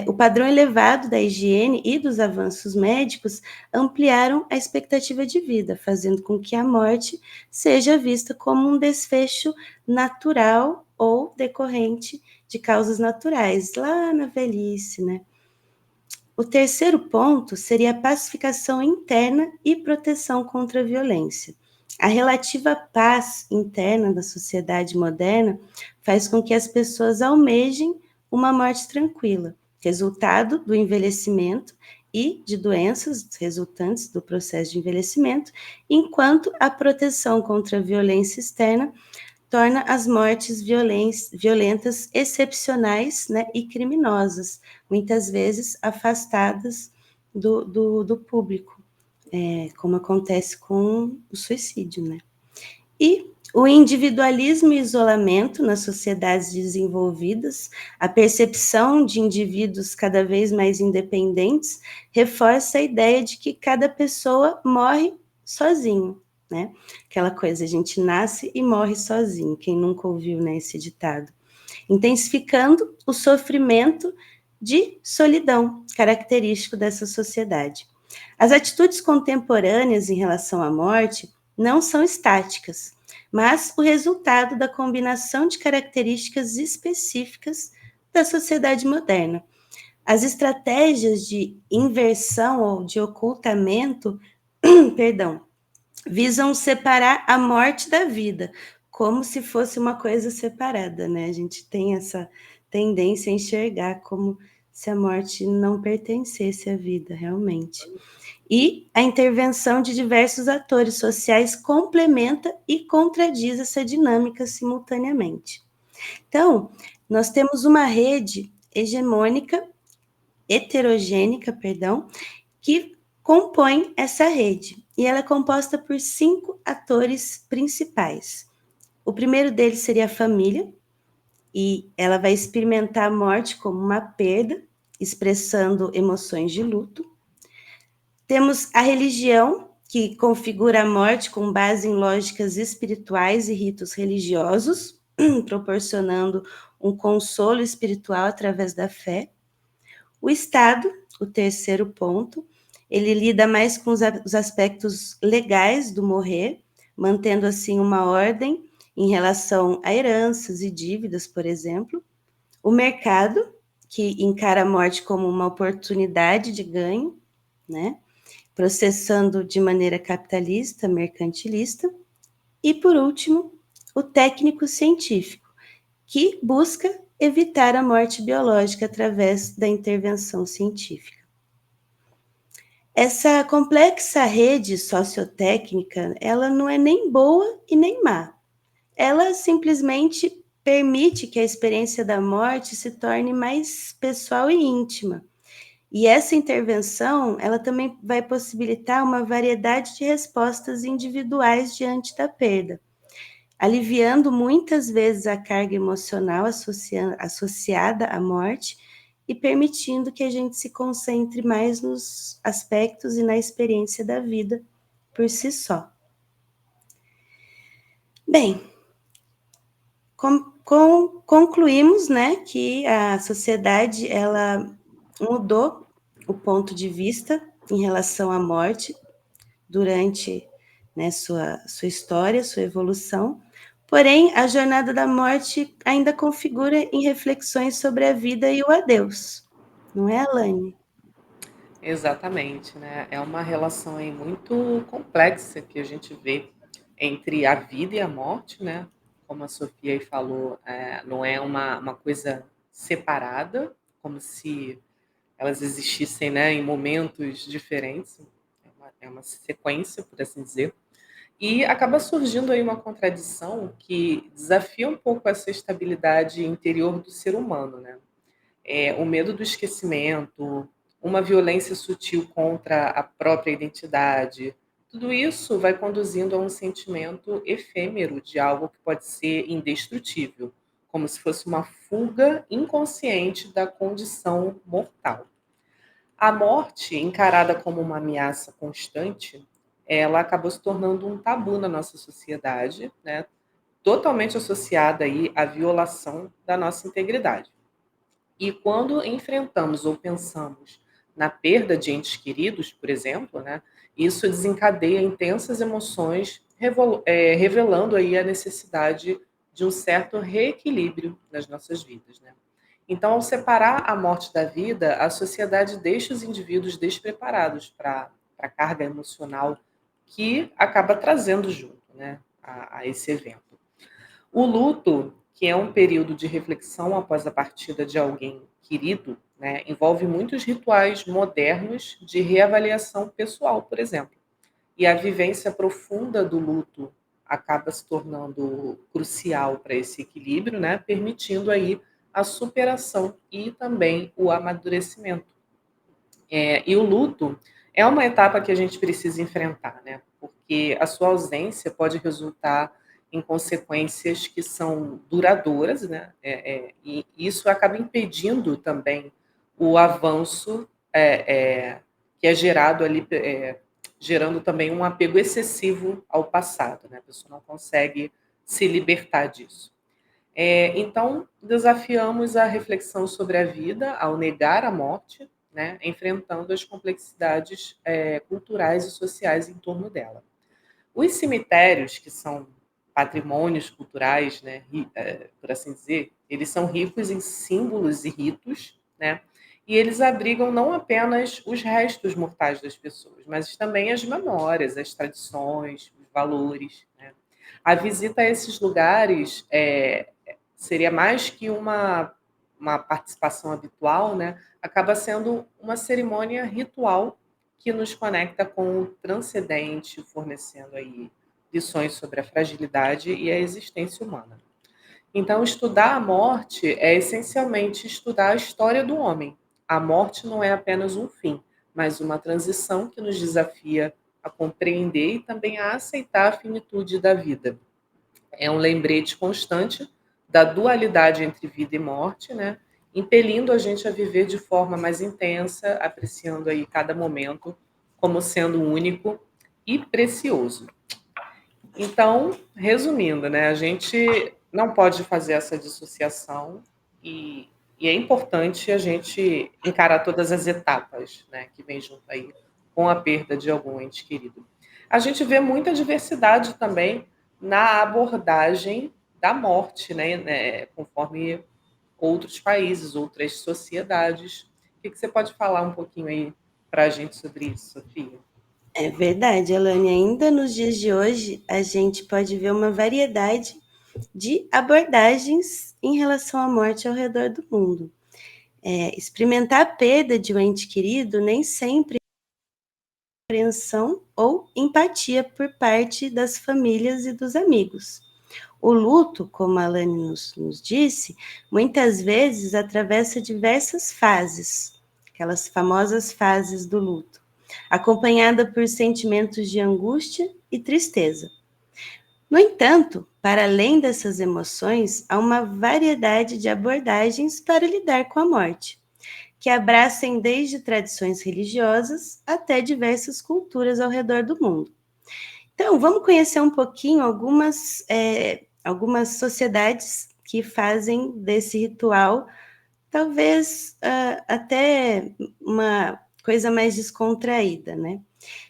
D: O padrão elevado da higiene e dos avanços médicos ampliaram a expectativa de vida, fazendo com que a morte seja vista como um desfecho natural ou decorrente de causas naturais, lá na velhice, né? O terceiro ponto seria a pacificação interna e proteção contra a violência. A relativa paz interna da sociedade moderna faz com que as pessoas almejem uma morte tranquila, resultado do envelhecimento e de doenças resultantes do processo de envelhecimento, enquanto a proteção contra a violência externa torna as mortes violentas excepcionais, né, e criminosas, muitas vezes afastadas do público, como acontece com o suicídio, né? E o individualismo e isolamento nas sociedades desenvolvidas, a percepção de indivíduos cada vez mais independentes, reforça a ideia de que cada pessoa morre sozinho, né? Aquela coisa, a gente nasce e morre sozinho, quem nunca ouviu, né, esse ditado. Intensificando o sofrimento de solidão, característico dessa sociedade. As atitudes contemporâneas em relação à morte não são estáticas, mas o resultado da combinação de características específicas da sociedade moderna. As estratégias de inversão ou de ocultamento, visam separar a morte da vida, como se fosse uma coisa separada, né? A gente tem essa tendência a enxergar como se a morte não pertencesse à vida, realmente. E a intervenção de diversos atores sociais complementa e contradiz essa dinâmica simultaneamente. Então, nós temos uma rede heterogênica, que compõe essa rede, e ela é composta por 5 atores principais. O primeiro deles seria a família, e ela vai experimentar a morte como uma perda, expressando emoções de luto. Temos a religião, que configura a morte com base em lógicas espirituais e ritos religiosos, proporcionando um consolo espiritual através da fé. O Estado, o terceiro ponto, ele lida mais com os aspectos legais do morrer, mantendo assim uma ordem em relação a heranças e dívidas, por exemplo. O mercado, que encara a morte como uma oportunidade de ganho, né? Processando de maneira capitalista, mercantilista. E, por último, o técnico científico, que busca evitar a morte biológica através da intervenção científica. Essa complexa rede sociotécnica, ela não é nem boa e nem má. Ela simplesmente permite que a experiência da morte se torne mais pessoal e íntima. E essa intervenção, ela também vai possibilitar uma variedade de respostas individuais diante da perda, aliviando muitas vezes a carga emocional associada à morte e permitindo que a gente se concentre mais nos aspectos e na experiência da vida por si só. Bem, concluímos, né, que a sociedade, ela mudou o ponto de vista em relação à morte durante, né, sua história, sua evolução. Porém, a jornada da morte ainda configura em reflexões sobre a vida e o adeus. Não é, Alane?
C: Exatamente, né? É uma relação aí muito complexa que a gente vê entre a vida e a morte, né? Como a Sofia aí falou, não é uma coisa separada, como se elas existissem, né, em momentos diferentes. É uma sequência, por assim dizer. E acaba surgindo aí uma contradição que desafia um pouco essa estabilidade interior do ser humano, né? O medo do esquecimento, uma violência sutil contra a própria identidade. Tudo isso vai conduzindo a um sentimento efêmero de algo que pode ser indestrutível, como se fosse uma fuga inconsciente da condição mortal. A morte, encarada como uma ameaça constante, ela acabou se tornando um tabu na nossa sociedade, né? Totalmente associada aí à violação da nossa integridade. E quando enfrentamos ou pensamos na perda de entes queridos, por exemplo, né, isso desencadeia intensas emoções, revelando aí a necessidade de um certo reequilíbrio nas nossas vidas, né? Então, ao separar a morte da vida, a sociedade deixa os indivíduos despreparados para a carga emocional que acaba trazendo junto, né, a esse evento. O luto, que é um período de reflexão após a partida de alguém querido, né, envolve muitos rituais modernos de reavaliação pessoal, por exemplo. E a vivência profunda do luto acaba se tornando crucial para esse equilíbrio, né, permitindo aí a superação e também o amadurecimento. E o luto é uma etapa que a gente precisa enfrentar, né? Porque a sua ausência pode resultar em consequências que são duradouras, né? E isso acaba impedindo também o avanço que é gerado ali, gerando também um apego excessivo ao passado, né? A pessoa não consegue se libertar disso. Então, desafiamos a reflexão sobre a vida ao negar a morte, né, enfrentando as complexidades culturais e sociais em torno dela. Os cemitérios, que são patrimônios culturais, né, por assim dizer, eles são ricos em símbolos e ritos, né, e eles abrigam não apenas os restos mortais das pessoas, mas também as memórias, as tradições, os valores, né. A visita a esses lugares seria mais que uma participação habitual, né? Acaba sendo uma cerimônia ritual que nos conecta com o transcendente, fornecendo aí lições sobre a fragilidade e a existência humana. Então, estudar a morte é essencialmente estudar a história do homem. A morte não é apenas um fim, mas uma transição que nos desafia a compreender e também a aceitar a finitude da vida. É um lembrete constante da dualidade entre vida e morte, né? Impelindo a gente a viver de forma mais intensa, apreciando aí cada momento como sendo único e precioso. Então, resumindo, né, a gente não pode fazer essa dissociação e é importante a gente encarar todas as etapas, né, que vem junto aí com a perda de algum ente querido. A gente vê muita diversidade também na abordagem da morte, conforme outros países, outras sociedades. O que você pode falar um pouquinho aí para a gente sobre isso, Sofia?
D: É verdade, Alane. Ainda nos dias de hoje, a gente pode ver uma variedade de abordagens em relação à morte ao redor do mundo. Experimentar a perda de um ente querido nem sempre é compreensão ou empatia por parte das famílias e dos amigos. O luto, como a Alane nos disse, muitas vezes atravessa diversas fases, aquelas famosas fases do luto, acompanhada por sentimentos de angústia e tristeza. No entanto, para além dessas emoções, há uma variedade de abordagens para lidar com a morte, que abracem desde tradições religiosas até diversas culturas ao redor do mundo. Então, vamos conhecer um pouquinho algumas sociedades que fazem desse ritual, talvez até uma coisa mais descontraída, né?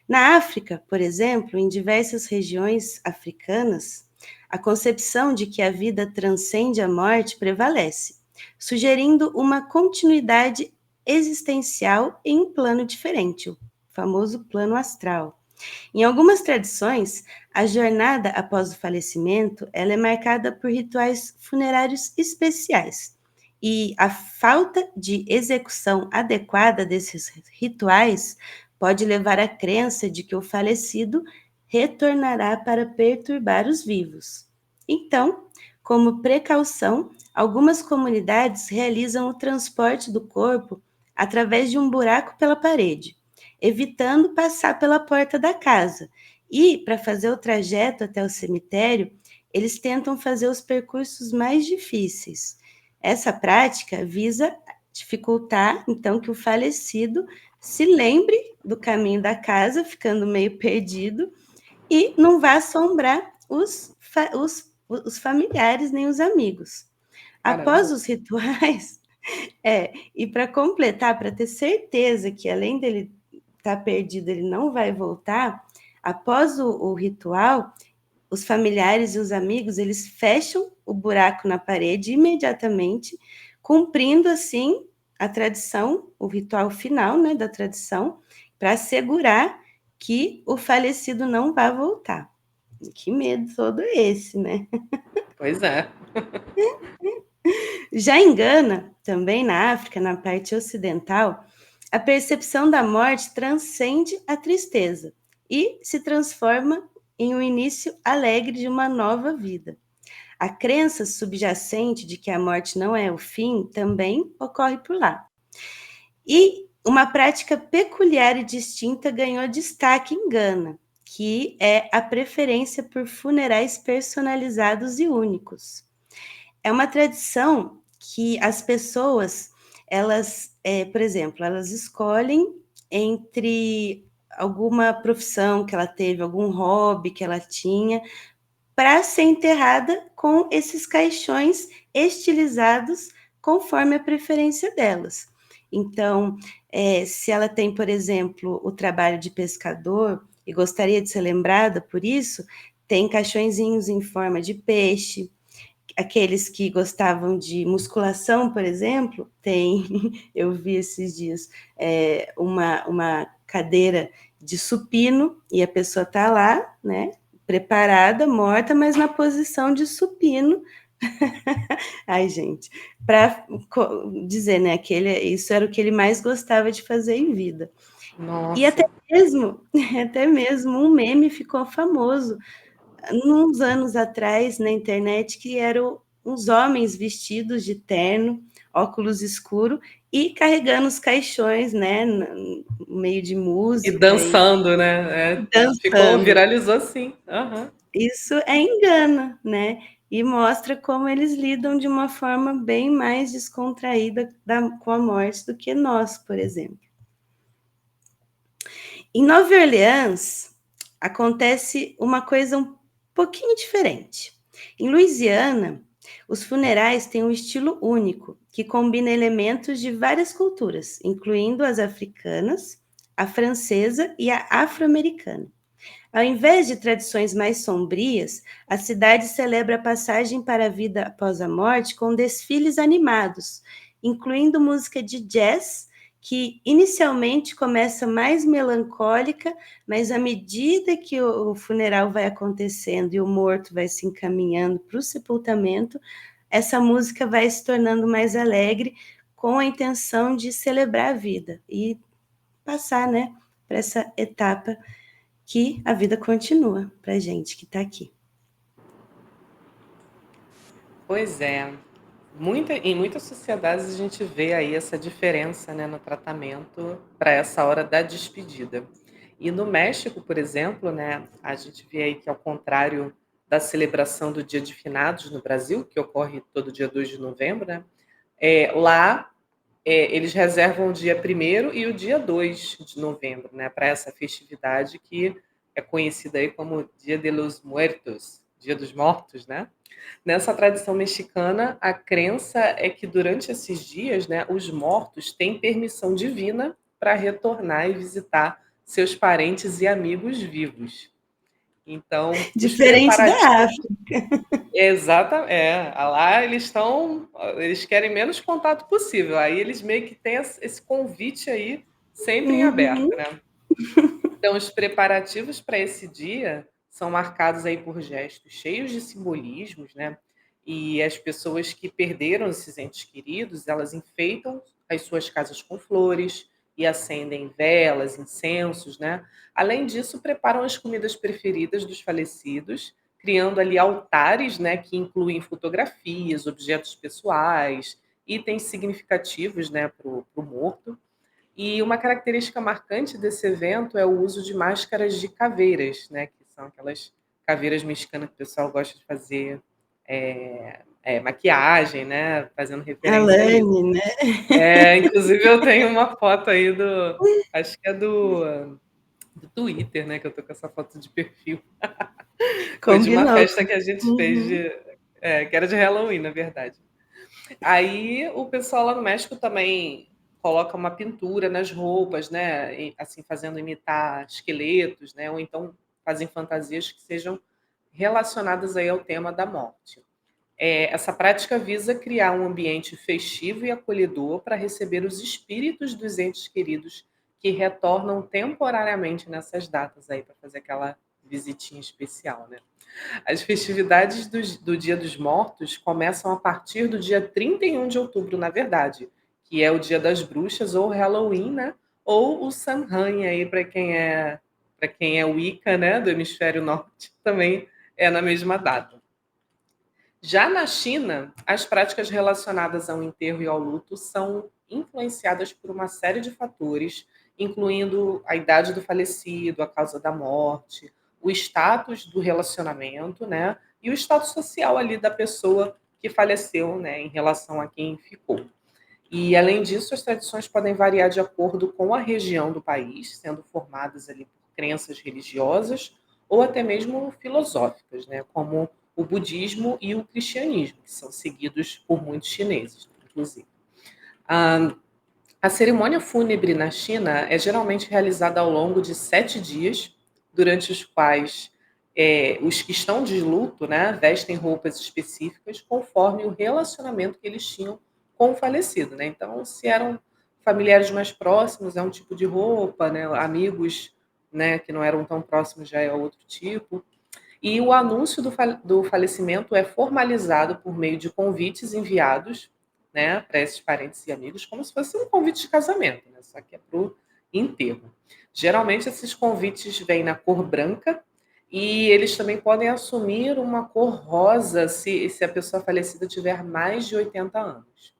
D: Na África, por exemplo, em diversas regiões africanas, a concepção de que a vida transcende a morte prevalece, sugerindo uma continuidade existencial em um plano diferente, o famoso plano astral. Em algumas tradições, a jornada após o falecimento ela é marcada por rituais funerários especiais, e a falta de execução adequada desses rituais pode levar à crença de que o falecido retornará para perturbar os vivos. Então, como precaução, algumas comunidades realizam o transporte do corpo através de um buraco pela parede, evitando passar pela porta da casa. E, para fazer o trajeto até o cemitério, eles tentam fazer os percursos mais difíceis. Essa prática visa dificultar, então, que o falecido se lembre do caminho da casa, ficando meio perdido, e não vá assombrar os familiares nem os amigos. Após
C: Caramba.
D: os rituais, e para completar, para ter certeza que além dele estar perdido, ele não vai voltar, após o ritual, os familiares e os amigos, eles fecham o buraco na parede imediatamente, cumprindo assim a tradição, o ritual final, né, da tradição, para assegurar que o falecido não vai voltar. Que medo todo esse, né?
C: Pois é.
D: Já em Gana, também na África, na parte ocidental, a percepção da morte transcende a tristeza e se transforma em um início alegre de uma nova vida. A crença subjacente de que a morte não é o fim também ocorre por lá. E uma prática peculiar e distinta ganhou destaque em Gana, que é a preferência por funerais personalizados e únicos. É uma tradição que as pessoas, elas, por exemplo, elas escolhem entre alguma profissão que ela teve, algum hobby que ela tinha, para ser enterrada com esses caixões estilizados conforme a preferência delas. Então, se ela tem, por exemplo, o trabalho de pescador e gostaria de ser lembrada por isso, tem caixõezinhos em forma de peixe. Aqueles que gostavam de musculação, por exemplo, eu vi esses dias, uma cadeira de supino, e a pessoa está lá, né, preparada, morta, mas na posição de supino. Ai, gente, para dizer, né, isso era o que ele mais gostava de fazer em vida.
C: Nossa.
D: E até mesmo um meme ficou famoso uns anos atrás na internet, que eram uns homens vestidos de terno, óculos escuros e carregando os caixões, né, no meio de música.
C: E dançando, né?
D: Dançando.
C: Viralizou assim. Uhum.
D: Isso é engano, né? E mostra como eles lidam de uma forma bem mais descontraída com a morte do que nós, por exemplo. Em Nova Orleans, acontece uma coisa um pouquinho diferente. Em Louisiana, os funerais têm um estilo único, que combina elementos de várias culturas, incluindo as africanas, a francesa e a afro-americana. Ao invés de tradições mais sombrias, a cidade celebra a passagem para a vida após a morte com desfiles animados, incluindo música de jazz, que inicialmente começa mais melancólica, mas à medida que o funeral vai acontecendo e o morto vai se encaminhando para o sepultamento, essa música vai se tornando mais alegre, com a intenção de celebrar a vida e passar, né, para essa etapa que a vida continua para a gente que está aqui.
C: Pois é. Em muitas sociedades a gente vê aí essa diferença, né, no tratamento para essa hora da despedida. E no México, por exemplo, né, a gente vê aí que ao contrário da celebração do Dia de Finados no Brasil, que ocorre todo dia 2 de novembro, né, lá eles reservam o dia 1º e o dia 2 de novembro, né, para essa festividade que é conhecida aí como Dia de los Muertos, Dia dos Mortos, né? Nessa tradição mexicana, a crença é que durante esses dias, né, os mortos têm permissão divina para retornar e visitar seus parentes e amigos vivos. Então,
D: diferente da África.
C: Exatamente. Lá eles querem menos contato possível. Aí eles meio que têm esse convite aí sempre em aberto, né? Então, os preparativos para esse dia são marcados aí por gestos cheios de simbolismos, né? E as pessoas que perderam esses entes queridos, elas enfeitam as suas casas com flores e acendem velas, incensos, né? Além disso, preparam as comidas preferidas dos falecidos, criando ali altares, né, que incluem fotografias, objetos pessoais, itens significativos, né, para o morto. E uma característica marcante desse evento é o uso de máscaras de caveiras, né? Que são aquelas caveiras mexicanas que o pessoal gosta de fazer maquiagem, né? Fazendo referência a isso.
D: Alane, né?
C: Inclusive, eu tenho uma foto aí acho que é do Twitter, né? Que eu tô com essa foto de perfil. Foi de uma
D: Combinou.
C: festa que a gente fez que era de Halloween, na verdade. Aí o pessoal lá no México também coloca uma pintura nas roupas, né? Assim, fazendo imitar esqueletos, né? Ou então fazem fantasias que sejam relacionadas aí ao tema da morte. Essa prática visa criar um ambiente festivo e acolhedor para receber os espíritos dos entes queridos que retornam temporariamente nessas datas aí para fazer aquela visitinha especial, né? As festividades do Dia dos Mortos começam a partir do dia 31 de outubro, na verdade, que é o Dia das Bruxas, ou Halloween, né? Ou o Samhain aí para quem é Wicca, né, do hemisfério norte, também é na mesma data. Já na China, as práticas relacionadas ao enterro e ao luto são influenciadas por uma série de fatores, incluindo a idade do falecido, a causa da morte, o status do relacionamento, né? E o status social ali da pessoa que faleceu, né, em relação a quem ficou. E, além disso, as tradições podem variar de acordo com a região do país, sendo formadas ali por crenças religiosas ou até mesmo filosóficas, né, como o budismo e o cristianismo, que são seguidos por muitos chineses, inclusive. A cerimônia fúnebre na China é geralmente realizada ao longo de 7 dias, durante os quais os que estão de luto, né, vestem roupas específicas conforme o relacionamento que eles tinham com o falecido, né? Então, se eram familiares mais próximos, é um tipo de roupa, né? Amigos, né, que não eram tão próximos já é outro tipo. E o anúncio do falecimento é formalizado por meio de convites enviados, né, para esses parentes e amigos, como se fosse um convite de casamento, né? Só que é para o enterro. Geralmente, esses convites vêm na cor branca e eles também podem assumir uma cor rosa se a pessoa falecida tiver mais de 80 anos.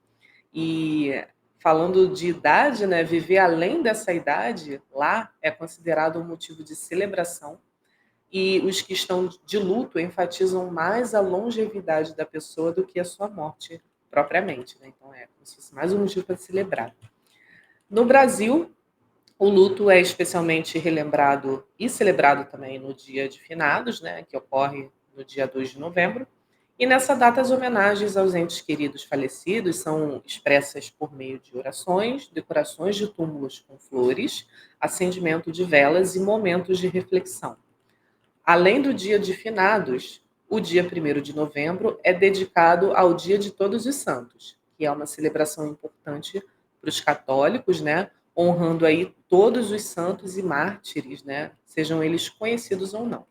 C: E falando de idade, né, viver além dessa idade lá é considerado um motivo de celebração e os que estão de luto enfatizam mais a longevidade da pessoa do que a sua morte propriamente, né? Então é como se fosse mais um motivo para celebrar. No Brasil, o luto é especialmente relembrado e celebrado também no Dia de Finados, né, que ocorre no dia 2 de novembro. E nessa data, as homenagens aos entes queridos falecidos são expressas por meio de orações, decorações de túmulos com flores, acendimento de velas e momentos de reflexão. Além do Dia de Finados, o dia 1º de novembro é dedicado ao Dia de Todos os Santos, que é uma celebração importante para os católicos, né? Honrando aí todos os santos e mártires, né? Sejam eles conhecidos ou não.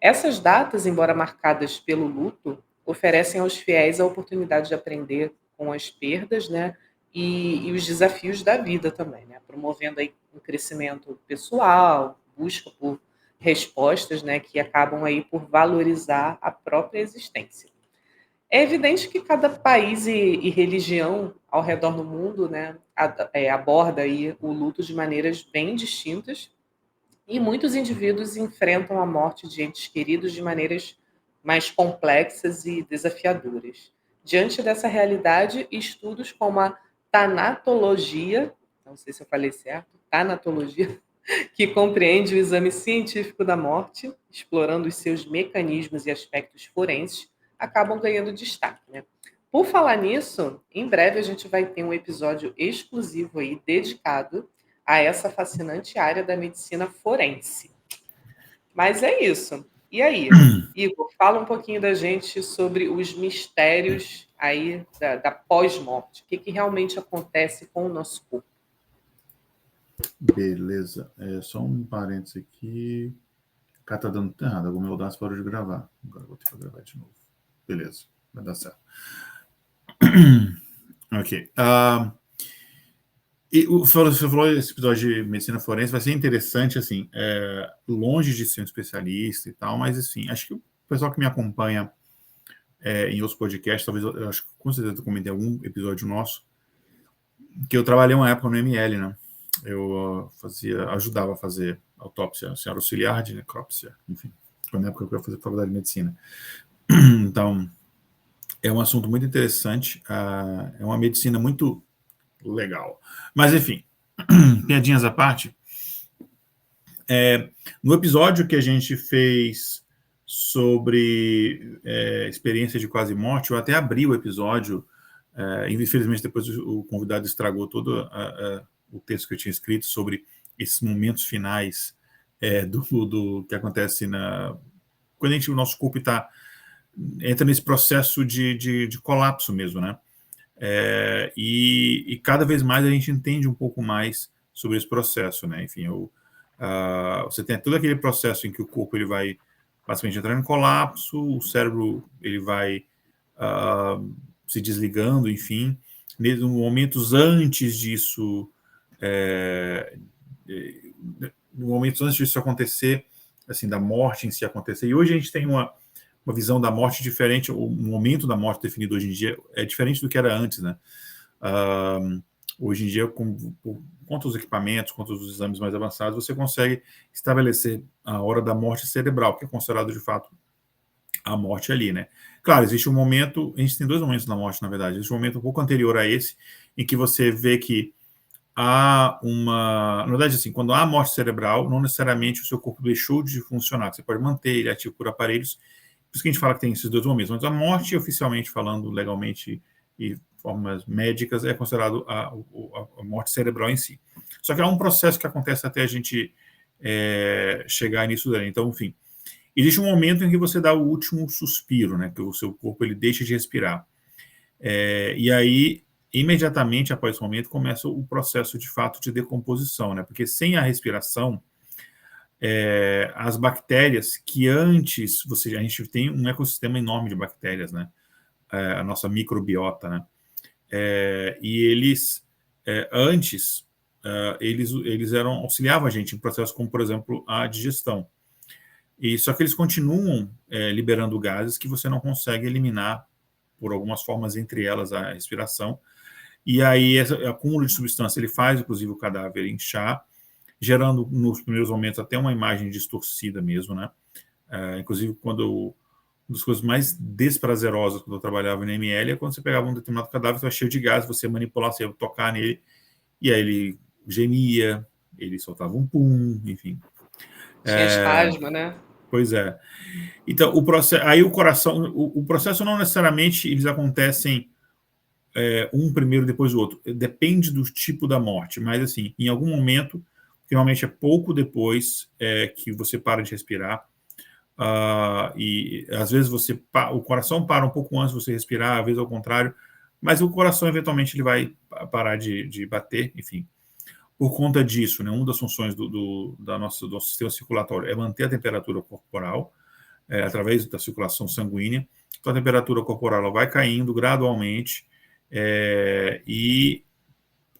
C: Essas datas, embora marcadas pelo luto, oferecem aos fiéis a oportunidade de aprender com as perdas, né? E os desafios da vida também, né? Promovendo aí um crescimento pessoal, busca por respostas, né, que acabam aí por valorizar a própria existência. É evidente que cada país e religião ao redor do mundo, né, aborda aí o luto de maneiras bem distintas e muitos indivíduos enfrentam a morte de entes queridos de maneiras mais complexas e desafiadoras. Diante dessa realidade, estudos como a tanatologia, não sei se eu falei certo, tanatologia, que compreende o exame científico da morte, explorando os seus mecanismos e aspectos forenses, acabam ganhando destaque, né? Por falar nisso, em breve a gente vai ter um episódio exclusivo aí dedicado a essa fascinante área da medicina forense. Mas é isso. E aí, Igor, fala um pouquinho da gente sobre os mistérios aí da pós-morte. O que realmente acontece com o nosso corpo?
B: Beleza. Só um parênteses aqui. O cara tá dando errado. Alguma Audacity parou de gravar. Agora eu vou ter que gravar de novo. Beleza. Vai dar certo. Ok. E você falou esse episódio de medicina forense vai ser interessante, assim, longe de ser um especialista e tal, mas, assim, acho que o pessoal que me acompanha em outros podcasts, talvez, acho que com certeza eu comentei algum episódio nosso, que eu trabalhei uma época no ML, né? eu ajudava a fazer autópsia, assim, auxiliar de necrópsia, enfim, foi na época que eu ia fazer faculdade de medicina. Então, é um assunto muito interessante, é uma medicina muito legal. Mas, enfim, piadinhas à parte, no episódio que a gente fez sobre experiência de quase morte, eu até abri o episódio, infelizmente depois o convidado estragou todo o texto que eu tinha escrito sobre esses momentos finais do que acontece quando o nosso corpo entra nesse processo de colapso mesmo, né? E cada vez mais a gente entende um pouco mais sobre esse processo, né? Enfim, você tem todo aquele processo em que o corpo ele vai basicamente entrar em colapso, o cérebro ele vai se desligando, enfim. Nos momentos antes disso, acontecer, assim, da morte em si acontecer. E hoje a gente tem uma visão da morte diferente, o momento da morte definido hoje em dia é diferente do que era antes, né? Hoje em dia, com os equipamentos, com os exames mais avançados, você consegue estabelecer a hora da morte cerebral, que é considerado, de fato, a morte ali, né? Claro, existe um momento, a gente tem 2 momentos da morte, na verdade. Existe um momento um pouco anterior a esse, em que você vê que há na verdade, assim, quando há morte cerebral, não necessariamente o seu corpo deixou de funcionar, você pode manter ele ativo por aparelhos, por isso que a gente fala que tem esses 2 momentos, mas a morte, oficialmente falando, legalmente e formas médicas, é considerado a morte cerebral em si. Só que há um processo que acontece até a gente chegar nisso daí. Então, enfim, existe um momento em que você dá o último suspiro, né, que o seu corpo ele deixa de respirar. E aí, imediatamente após esse momento, começa o processo, de fato, de decomposição, né, porque sem a respiração, as bactérias que antes, a gente tem um ecossistema enorme de bactérias, né, a nossa microbiota, né, e eles, antes, eles auxiliavam a gente em processos como, por exemplo, a digestão. Só que eles continuam liberando gases que você não consegue eliminar por algumas formas, entre elas a respiração. E aí, esse acúmulo de substância, ele faz, inclusive, o cadáver inchar, gerando, nos primeiros momentos, até uma imagem distorcida mesmo, né? Inclusive, uma das coisas mais desprazerosas quando eu trabalhava na ML é quando você pegava um determinado cadáver, estava cheio de gás, você ia manipular, você ia tocar nele, e aí ele gemia, ele soltava um pum, enfim.
C: Tinha espasmo, né?
B: Pois é. Então, o coração, o processo não necessariamente eles acontecem um primeiro, depois o outro. Depende do tipo da morte, mas assim, em algum momento, normalmente é pouco depois que você para de respirar, e às vezes o coração para um pouco antes de você respirar, às vezes ao contrário, mas o coração eventualmente ele vai parar de bater, enfim. Por conta disso, né, uma das funções do nosso sistema circulatório é manter a temperatura corporal, através da circulação sanguínea. Então, a temperatura corporal ela vai caindo gradualmente, e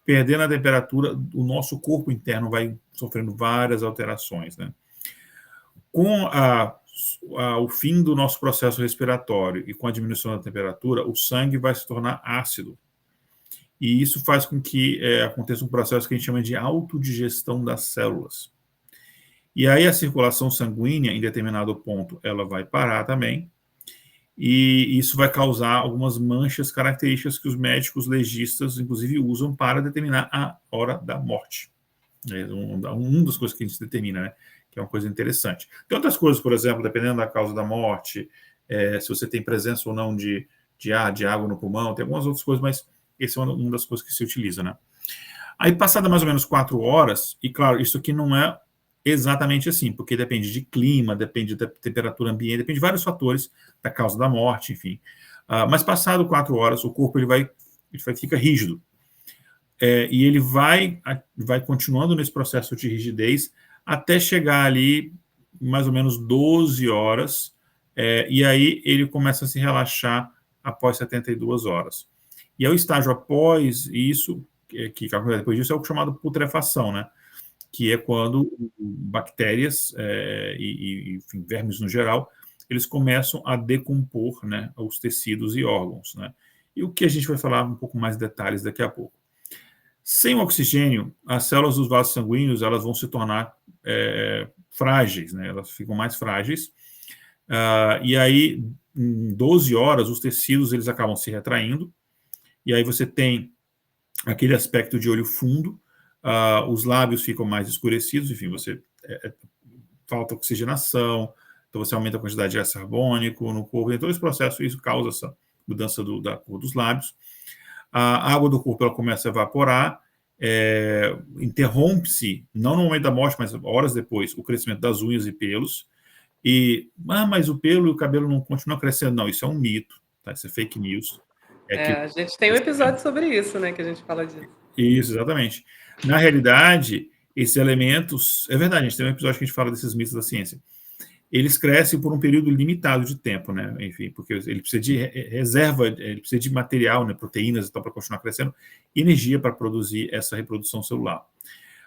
B: perdendo a temperatura, o nosso corpo interno vai sofrendo várias alterações, né? Com o fim do nosso processo respiratório e com a diminuição da temperatura, o sangue vai se tornar ácido. E isso faz com que aconteça um processo que a gente chama de autodigestão das células. E aí a circulação sanguínea, em determinado ponto, ela vai parar também, e isso vai causar algumas manchas características que os médicos legistas, inclusive, usam para determinar a hora da morte. É uma das coisas que a gente determina, né? Que é uma coisa interessante. Tem outras coisas, por exemplo, dependendo da causa da morte, se você tem presença ou não de água no pulmão, tem algumas outras coisas, mas essa é uma das coisas que se utiliza, né? Aí, passada mais ou menos 4 horas, e claro, isso aqui não é exatamente assim, porque depende de clima, depende da temperatura ambiente, depende de vários fatores da causa da morte, enfim. Mas passado 4 horas, o corpo fica rígido. E ele vai continuando nesse processo de rigidez até chegar ali mais ou menos 12 horas, e aí ele começa a se relaxar após 72 horas. E aí o estágio após isso, que acontece depois disso, é o chamado putrefação, né? Que é quando bactérias e enfim, vermes no geral, eles começam a decompor, né, os tecidos e órgãos, né? E o que a gente vai falar um pouco mais de detalhes daqui a pouco. Sem o oxigênio, as células dos vasos sanguíneos elas vão se tornar frágeis, né? Elas ficam mais frágeis. E aí, em 12 horas, os tecidos eles acabam se retraindo. E aí você tem aquele aspecto de olho fundo, os lábios ficam mais escurecidos, enfim, falta oxigenação, então você aumenta a quantidade de gás carbônico no corpo, então esse processo, isso causa essa mudança da cor dos lábios. A água do corpo ela começa a evaporar, interrompe-se, não no momento da morte, mas horas depois, o crescimento das unhas e pelos, mas o pelo e o cabelo não continuam crescendo. Não, isso é um mito, tá? Isso é fake news.
C: A gente tem um episódio sobre isso, né, que a gente fala disso.
B: Isso, exatamente. Na realidade, esses elementos... É verdade, a gente tem um episódio que a gente fala desses mitos da ciência. Eles crescem por um período limitado de tempo, né? Enfim, porque ele precisa de reserva, ele precisa de material, né, proteínas e tal, para continuar crescendo, e energia para produzir essa reprodução celular.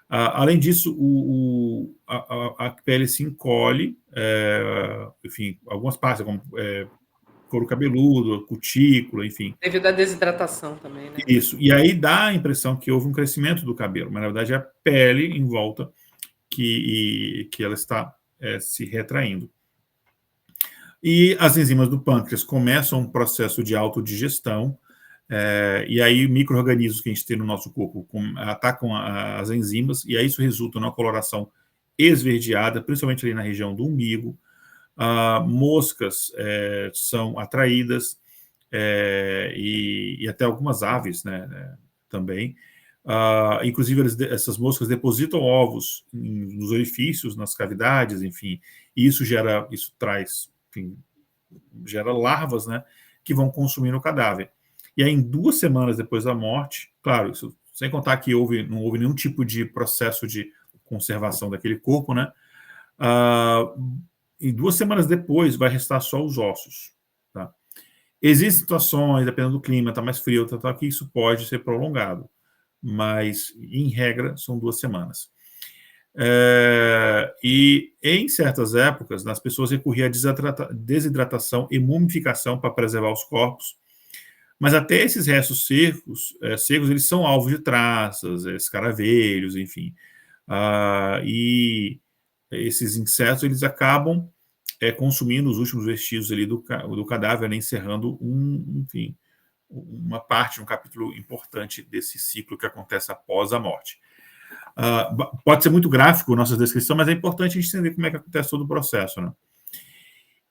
B: Além disso, a pele se encolhe, enfim, algumas partes, como couro cabeludo, cutícula, enfim.
C: Devido à desidratação também, né?
B: Isso. E aí dá a impressão que houve um crescimento do cabelo, mas na verdade é a pele em volta que ela está se retraindo. E as enzimas do pâncreas começam um processo de autodigestão, e aí micro-organismos que a gente tem no nosso corpo atacam as enzimas, e aí isso resulta numa coloração esverdeada, principalmente ali na região do umbigo. Moscas são atraídas, e até algumas aves, né, também. Inclusive, essas moscas depositam ovos nos orifícios, nas cavidades, enfim, e isso traz, enfim, gera larvas, né, que vão consumir o cadáver. E aí, em 2 semanas depois da morte, claro, isso, sem contar que não houve nenhum tipo de processo de conservação daquele corpo, né, e 2 semanas depois vai restar só os ossos. Tá? Existem situações, dependendo do clima, está mais frio, que isso pode ser prolongado, mas, em regra, são 2 semanas. E, em certas épocas, as pessoas recorriam à desidratação e mumificação para preservar os corpos, mas até esses restos secos, eles são alvo de traças, escaravelhos, enfim. E esses insetos, eles acabam consumindo os últimos vestígios ali do cadáver, né, encerrando uma parte, um capítulo importante desse ciclo que acontece após a morte. Pode ser muito gráfico a nossa descrição, mas é importante a gente entender como é que acontece todo o processo, né?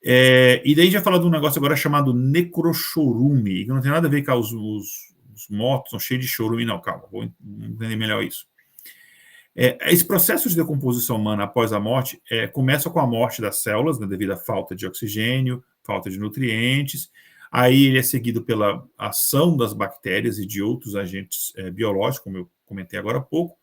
B: E daí a gente vai falar de um negócio agora chamado necrochorume, que não tem nada a ver com os mortos, são cheios de chorume, não, calma, vou entender melhor isso. Esse processo de decomposição humana após a morte começa com a morte das células, né, devido à falta de oxigênio, falta de nutrientes. Aí ele é seguido pela ação das bactérias e de outros agentes biológicos, como eu comentei agora há pouco.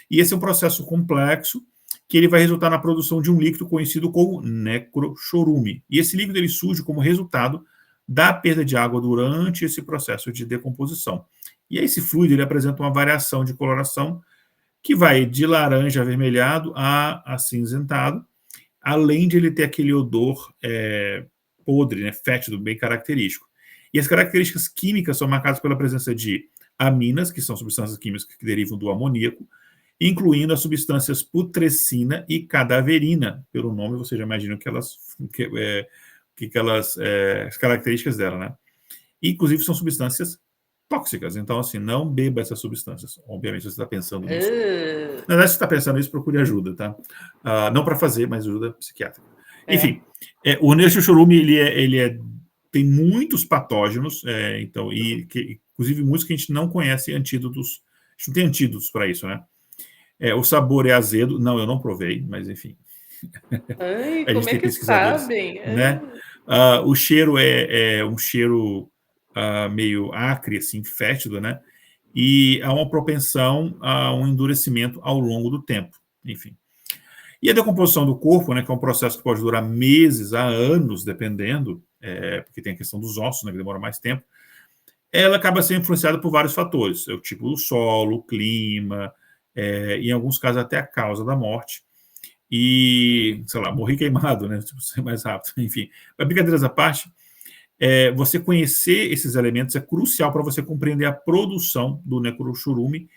B: E esse é um processo complexo que ele vai resultar na produção de um líquido conhecido como necrochorume. E esse líquido ele surge como resultado da perda de água durante esse processo de decomposição. E esse fluido ele apresenta uma variação de coloração que vai de laranja avermelhado a acinzentado, além de ele ter aquele odor podre, né, fétido, bem característico. E as características químicas são marcadas pela presença de aminas, que são substâncias químicas que derivam do amoníaco, incluindo as substâncias putrescina e cadaverina. Pelo nome, você já imagina as características dela, né? Inclusive, são substâncias tóxicas. Então, assim, não beba essas substâncias. Obviamente, você está pensando nisso. Na verdade, se você está pensando nisso, procure ajuda, tá? Não para fazer, mas ajuda psiquiátrica. Enfim, o necrochorume, ele tem muitos patógenos, inclusive muitos que a gente não conhece antídotos. A gente não tem antídotos para isso, né? O sabor é azedo. Não, eu não provei, mas enfim.
C: Ai, como é que sabem?
B: Né? O cheiro é um cheiro meio acre, assim, fétido, né? E há uma propensão a um endurecimento ao longo do tempo, enfim. E a decomposição do corpo, né, que é um processo que pode durar meses a anos, dependendo, porque tem a questão dos ossos, né, que demora mais tempo, ela acaba sendo influenciada por vários fatores, o tipo do solo, o clima, em alguns casos até a causa da morte. E, sei lá, morrer queimado, né, tipo, ser mais rápido, enfim. Mas brincadeiras à parte, você conhecer esses elementos é crucial para você compreender a produção do necrochorume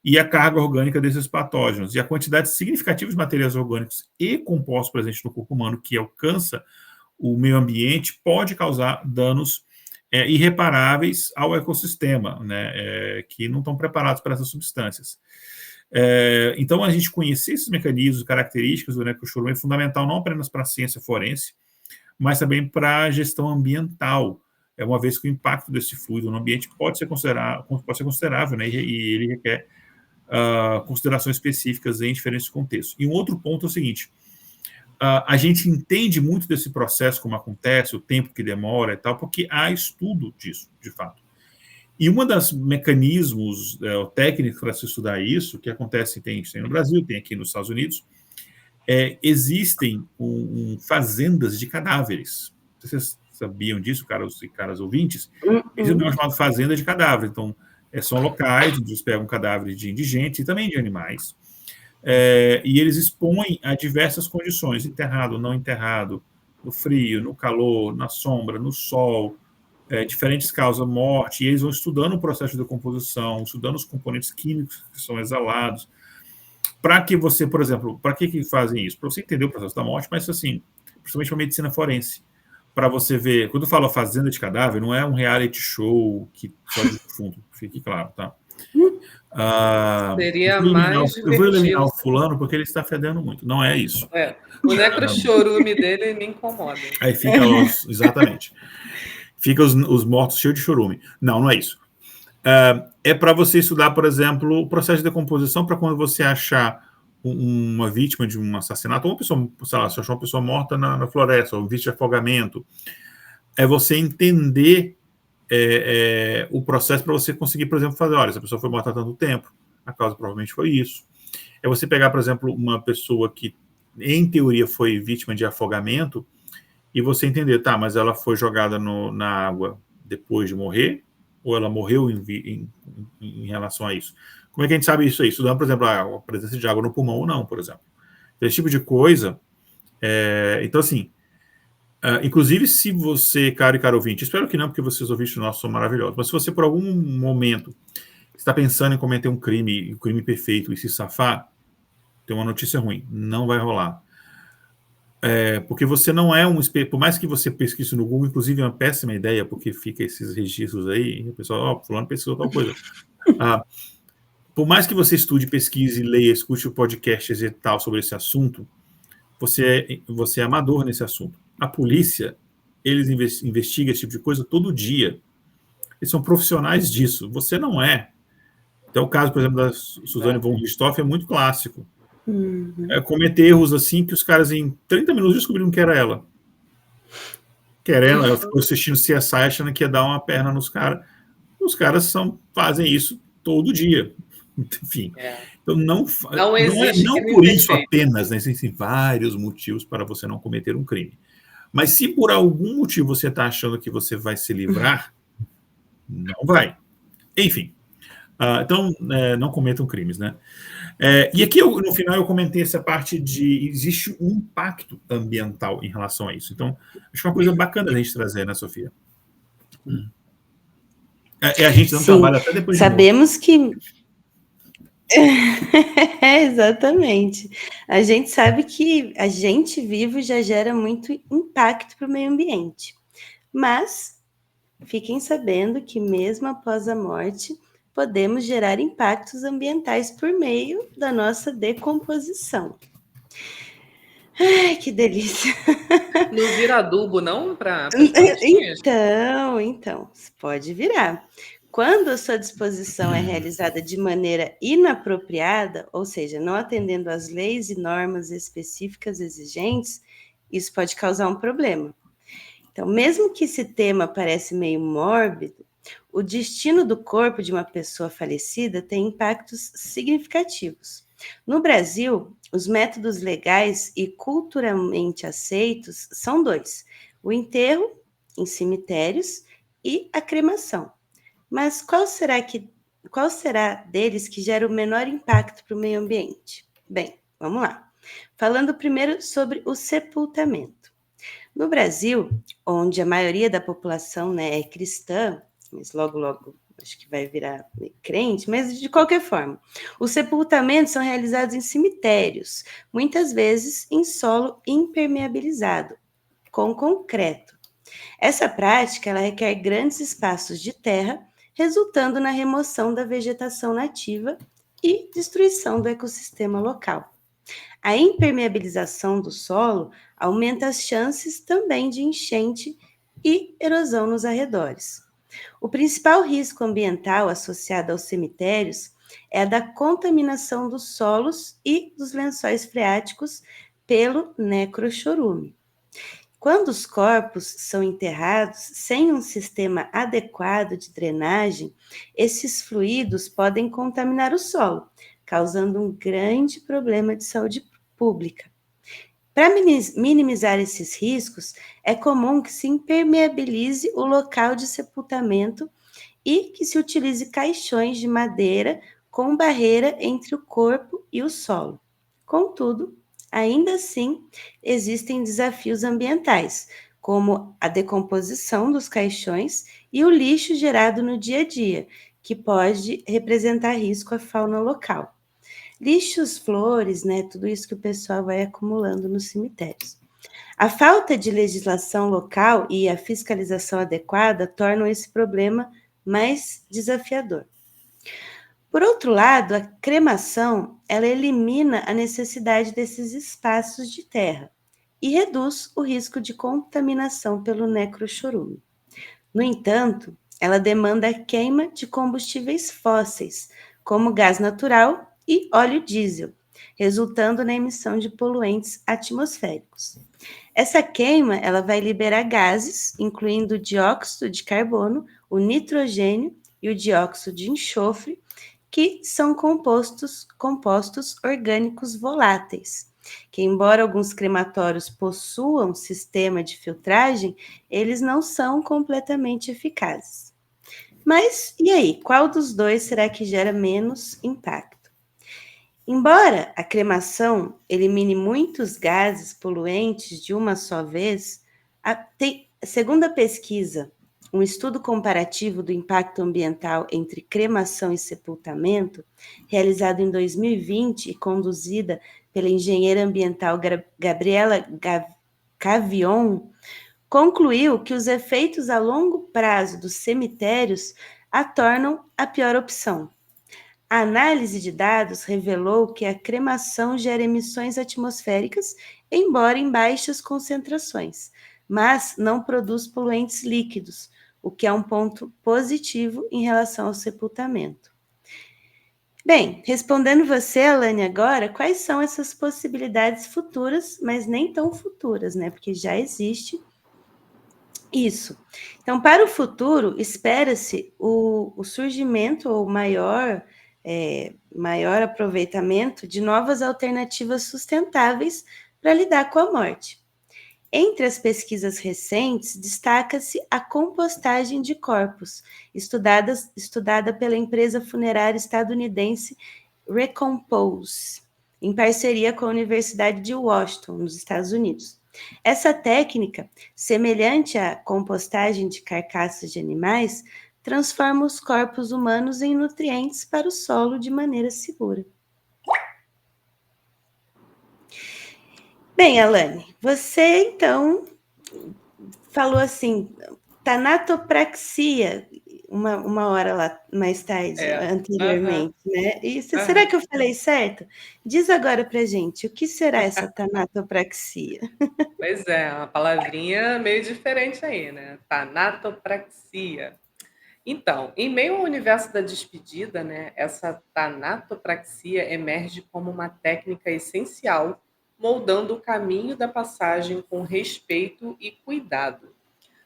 B: e a carga orgânica desses patógenos. E a quantidade significativa de materiais orgânicos e compostos presentes no corpo humano que alcança o meio ambiente pode causar danos irreparáveis ao ecossistema, né, que não estão preparados para essas substâncias. Então, a gente conhecer esses mecanismos, características do necrochorume é fundamental não apenas para a ciência forense, mas também para a gestão ambiental, uma vez que o impacto desse fluido no ambiente pode ser considerável, né, e ele requer considerações específicas em diferentes contextos. E um outro ponto é o seguinte: a gente entende muito desse processo, como acontece, o tempo que demora e tal, porque há estudo disso, de fato. E uma das mecanismos técnicos para se estudar isso, que acontece, tem no Brasil, tem aqui nos Estados Unidos, existem fazendas de cadáveres. Vocês sabiam disso, caras ouvintes? Existe um chamado fazenda de cadáver. Então, são locais onde eles pegam cadáveres de indigentes e também de animais, e eles expõem a diversas condições, enterrado, não enterrado, no frio, no calor, na sombra, no sol, diferentes causas, morte, e eles vão estudando o processo de decomposição, estudando os componentes químicos que são exalados, para que você, por exemplo, para que fazem isso? Para você entender o processo da morte, mas assim, principalmente para a medicina forense, para você ver, quando eu falo fazenda de cadáver, não é um reality show que só de fundo, fique claro, tá?
C: Seria mais
B: eu vou eliminar o fulano porque ele está fedendo muito. Não é isso.
C: O necrochorume dele me incomoda.
B: Aí fica exatamente. Fica os mortos cheios de chorume. Não é isso. É para você estudar, por exemplo, o processo de decomposição, para quando você achar uma vítima de um assassinato, ou uma pessoa, sei lá, se achar uma pessoa morta na floresta, ou vítima de afogamento, é você entender o processo para você conseguir, por exemplo, fazer, olha, essa pessoa foi morta há tanto tempo, a causa provavelmente foi isso. É você pegar, por exemplo, uma pessoa que, em teoria, foi vítima de afogamento, e você entender, tá, mas ela foi jogada na água depois de morrer, ou ela morreu em relação a isso? Como é que a gente sabe isso aí? Estudando, por exemplo, a presença de água no pulmão ou não, por exemplo. Esse tipo de coisa. Então, assim, inclusive, se você, caro ouvinte, espero que não, porque vocês ouvintes nossos são maravilhosos, mas se você, por algum momento, está pensando em cometer um crime perfeito e se safar, tem uma notícia ruim, não vai rolar. Porque você não é por mais que você pesquise no Google, inclusive é uma péssima ideia, porque fica esses registros aí, e o pessoal, fulano pesquisou tal coisa. Por mais que você estude, pesquise, leia, escute podcasts e tal sobre esse assunto, você é amador nesse assunto. A polícia, eles investigam esse tipo de coisa todo dia. Eles são profissionais disso. Você não é. Então, o caso, por exemplo, da Suzane von Richthofen é muito clássico. Cometer erros assim que os caras em 30 minutos descobriram que era ela. Ela ficou assistindo CSI achando que ia dar uma perna nos caras. Os caras fazem isso todo dia. Enfim. Então, não por isso apenas, né? Existem vários motivos para você não cometer um crime. Mas se por algum motivo você está achando que você vai se livrar, não vai. Enfim. Então, não cometam crimes, né? E aqui, no final, eu comentei essa parte de existe um impacto ambiental em relação a isso. Então, acho que é uma coisa bacana a gente trazer, né, Sofia? A gente não trabalha até depois de
D: sabemos que... Exatamente. A gente sabe que a gente vivo já gera muito impacto para o meio ambiente. Mas fiquem sabendo que mesmo após a morte, podemos gerar impactos ambientais por meio da nossa decomposição. Ai, que delícia!
C: Não vira adubo, não?
D: Então, pode virar. Quando a sua disposição é realizada de maneira inapropriada, ou seja, não atendendo às leis e normas específicas exigentes, isso pode causar um problema. Então, mesmo que esse tema pareça meio mórbido, o destino do corpo de uma pessoa falecida tem impactos significativos. No Brasil, os métodos legais e culturalmente aceitos são 2: o enterro em cemitérios e a cremação. Mas qual será deles que gera o menor impacto para o meio ambiente? Bem, vamos lá. Falando primeiro sobre o sepultamento. No Brasil, onde a maioria da população é cristã, mas logo acho que vai virar crente, mas de qualquer forma, os sepultamentos são realizados em cemitérios, muitas vezes em solo impermeabilizado, com concreto. Essa prática ela requer grandes espaços de terra, resultando na remoção da vegetação nativa e destruição do ecossistema local. A impermeabilização do solo aumenta as chances também de enchente e erosão nos arredores. O principal risco ambiental associado aos cemitérios é a da contaminação dos solos e dos lençóis freáticos pelo necrochorume. Quando os corpos são enterrados sem um sistema adequado de drenagem, esses fluidos podem contaminar o solo, causando um grande problema de saúde pública. Para minimizar esses riscos, é comum que se impermeabilize o local de sepultamento e que se utilize caixões de madeira com barreira entre o corpo e o solo. Contudo, ainda assim, existem desafios ambientais, como a decomposição dos caixões e o lixo gerado no dia a dia, que pode representar risco à fauna local. Lixos, flores, né, tudo isso que o pessoal vai acumulando nos cemitérios. A falta de legislação local e a fiscalização adequada tornam esse problema mais desafiador. Por outro lado, a cremação, ela elimina a necessidade desses espaços de terra e reduz o risco de contaminação pelo necrochorume. No entanto, ela demanda a queima de combustíveis fósseis, como gás natural e óleo diesel, resultando na emissão de poluentes atmosféricos. Essa queima, ela vai liberar gases, incluindo o dióxido de carbono, o nitrogênio e o dióxido de enxofre, que são compostos orgânicos voláteis, que embora alguns crematórios possuam sistema de filtragem, eles não são completamente eficazes. Mas, e aí, qual dos dois será que gera menos impacto? Embora a cremação elimine muitos gases poluentes de uma só vez, segundo a pesquisa, um estudo comparativo do impacto ambiental entre cremação e sepultamento, realizado em 2020 e conduzida pela engenheira ambiental Gabriela Cavion, concluiu que os efeitos a longo prazo dos cemitérios a tornam a pior opção. A análise de dados revelou que a cremação gera emissões atmosféricas, embora em baixas concentrações, mas não produz poluentes líquidos, o que é um ponto positivo em relação ao sepultamento. Bem, respondendo você, Alane, agora, quais são essas possibilidades futuras, mas nem tão futuras, né? Porque já existe isso. Então, para o futuro, espera-se o surgimento ou maior aproveitamento de novas alternativas sustentáveis para lidar com a morte. Entre as pesquisas recentes, destaca-se a compostagem de corpos, estudada pela empresa funerária estadunidense Recompose, em parceria com a Universidade de Washington, nos Estados Unidos. Essa técnica, semelhante à compostagem de carcaças de animais, transforma os corpos humanos em nutrientes para o solo de maneira segura. Bem, Alane, você então falou assim, tanatopraxia, uma hora lá mais tarde, anteriormente, né? E será que eu falei certo? Diz agora pra gente, o que será essa tanatopraxia?
C: Pois é, uma palavrinha meio diferente aí, né? Tanatopraxia. Então, em meio ao universo da despedida, né, essa tanatopraxia emerge como uma técnica essencial, moldando o caminho da passagem com respeito e cuidado.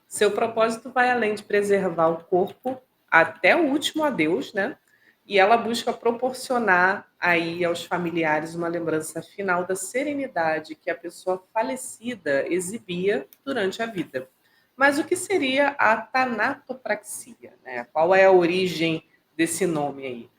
C: Seu propósito vai além de preservar o corpo até o último adeus, né? E ela busca proporcionar aí aos familiares uma lembrança final da serenidade que a pessoa falecida exibia durante a vida. Mas o que seria a tanatopraxia, né? Qual é a origem desse nome aí?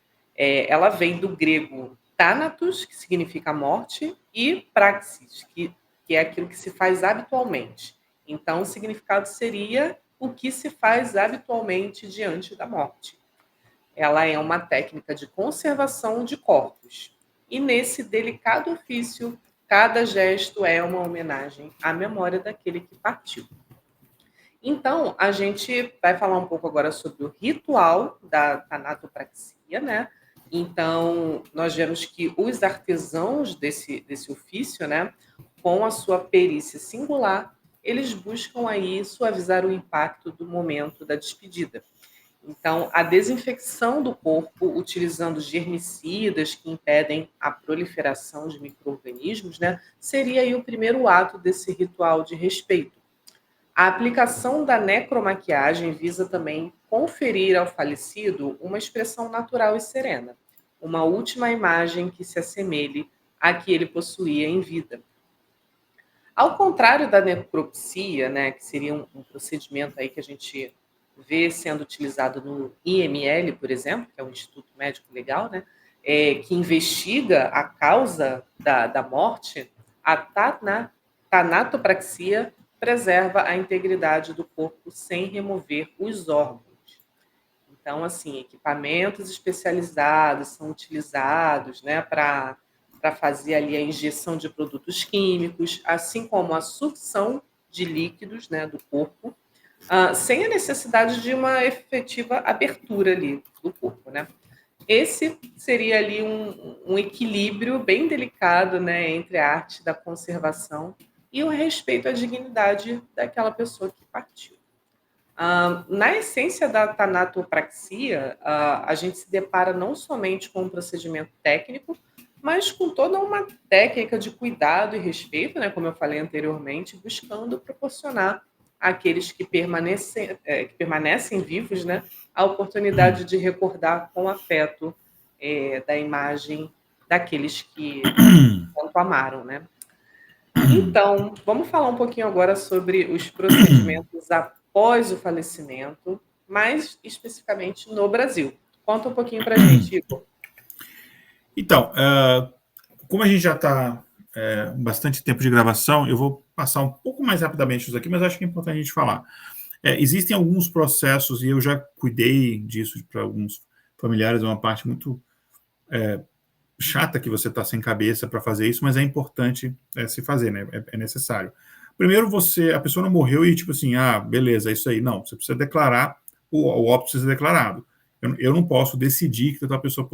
C: Ela vem do grego thanatos, que significa morte, e praxis, que é aquilo que se faz habitualmente. Então, o significado seria o que se faz habitualmente diante da morte. ela é uma técnica de conservação de corpos. E nesse delicado ofício, cada gesto é uma homenagem à memória daquele que partiu. Então, a gente vai falar um pouco agora sobre o ritual da tanatopraxia, né? Então, nós vemos que os artesãos desse ofício, né, com a sua perícia singular, eles buscam aí suavizar o impacto do momento da despedida. Então, a desinfecção do corpo utilizando germicidas que impedem a proliferação de micro-organismos, né, seria aí o primeiro ato desse ritual de respeito. A aplicação da necromaquiagem visa também conferir ao falecido uma expressão natural e serena, uma última imagem que se assemelhe à que ele possuía em vida. Ao contrário da necropsia, né, que seria um procedimento aí que a gente vê sendo utilizado no IML, por exemplo, que é o Instituto Médico Legal, né, que investiga a causa da morte, a tanatopraxia preserva a integridade do corpo sem remover os órgãos. Então, assim, equipamentos especializados são utilizados, né, para fazer ali a injeção de produtos químicos, assim como a sucção de líquidos, né, do corpo, sem a necessidade de uma efetiva abertura ali do corpo, né? Esse seria ali um equilíbrio bem delicado, né, entre a arte da conservação e o respeito à dignidade daquela pessoa que partiu. Na essência da tanatopraxia, a gente se depara não somente com um procedimento técnico, mas com toda uma técnica de cuidado e respeito, né, como eu falei anteriormente, buscando proporcionar àqueles que permanecem vivos, né, a oportunidade de recordar com afeto da imagem daqueles que tanto amaram, né? Então, vamos falar um pouquinho agora sobre os procedimentos após o falecimento, mais especificamente no Brasil. Conta um pouquinho para a gente, Igor.
B: Então, como a gente já está bastante tempo de gravação, eu vou passar um pouco mais rapidamente isso aqui, mas acho que é importante a gente falar. Existem alguns processos, e eu já cuidei disso para alguns familiares, é uma parte muito chata que você está sem cabeça para fazer isso, mas é importante se fazer, né? É necessário. Primeiro, a pessoa não morreu e tipo assim, beleza, é isso aí. Não, você precisa declarar, o óbito precisa ser declarado. Eu não posso decidir que aquela pessoa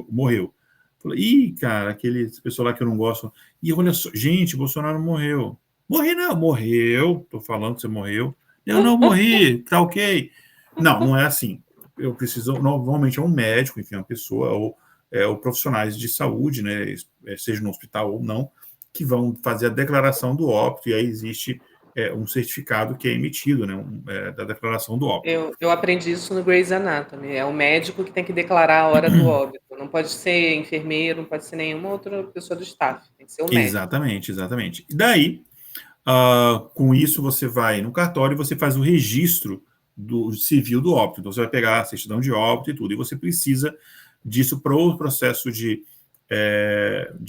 B: morreu. Falei, cara, aquele pessoal lá que eu não gosto. E olha só, gente, Bolsonaro morreu. Morreu. Tô falando que você morreu. Eu não morri, tá ok. Não é assim. Eu preciso, normalmente é um médico, enfim, uma pessoa, ou profissionais de saúde, né, seja no hospital ou não, que vão fazer a declaração do óbito, e aí existe um certificado que é emitido, né, da declaração do óbito.
C: Eu aprendi isso no Grey's Anatomy. É o médico que tem que declarar a hora do óbito. Não pode ser enfermeiro, não pode ser nenhuma outra pessoa do staff. Tem que ser o médico.
B: Exatamente. E daí, com isso, você vai no cartório e você faz o registro do civil do óbito. Então, você vai pegar a certidão de óbito e tudo, e você precisa disso para o processo de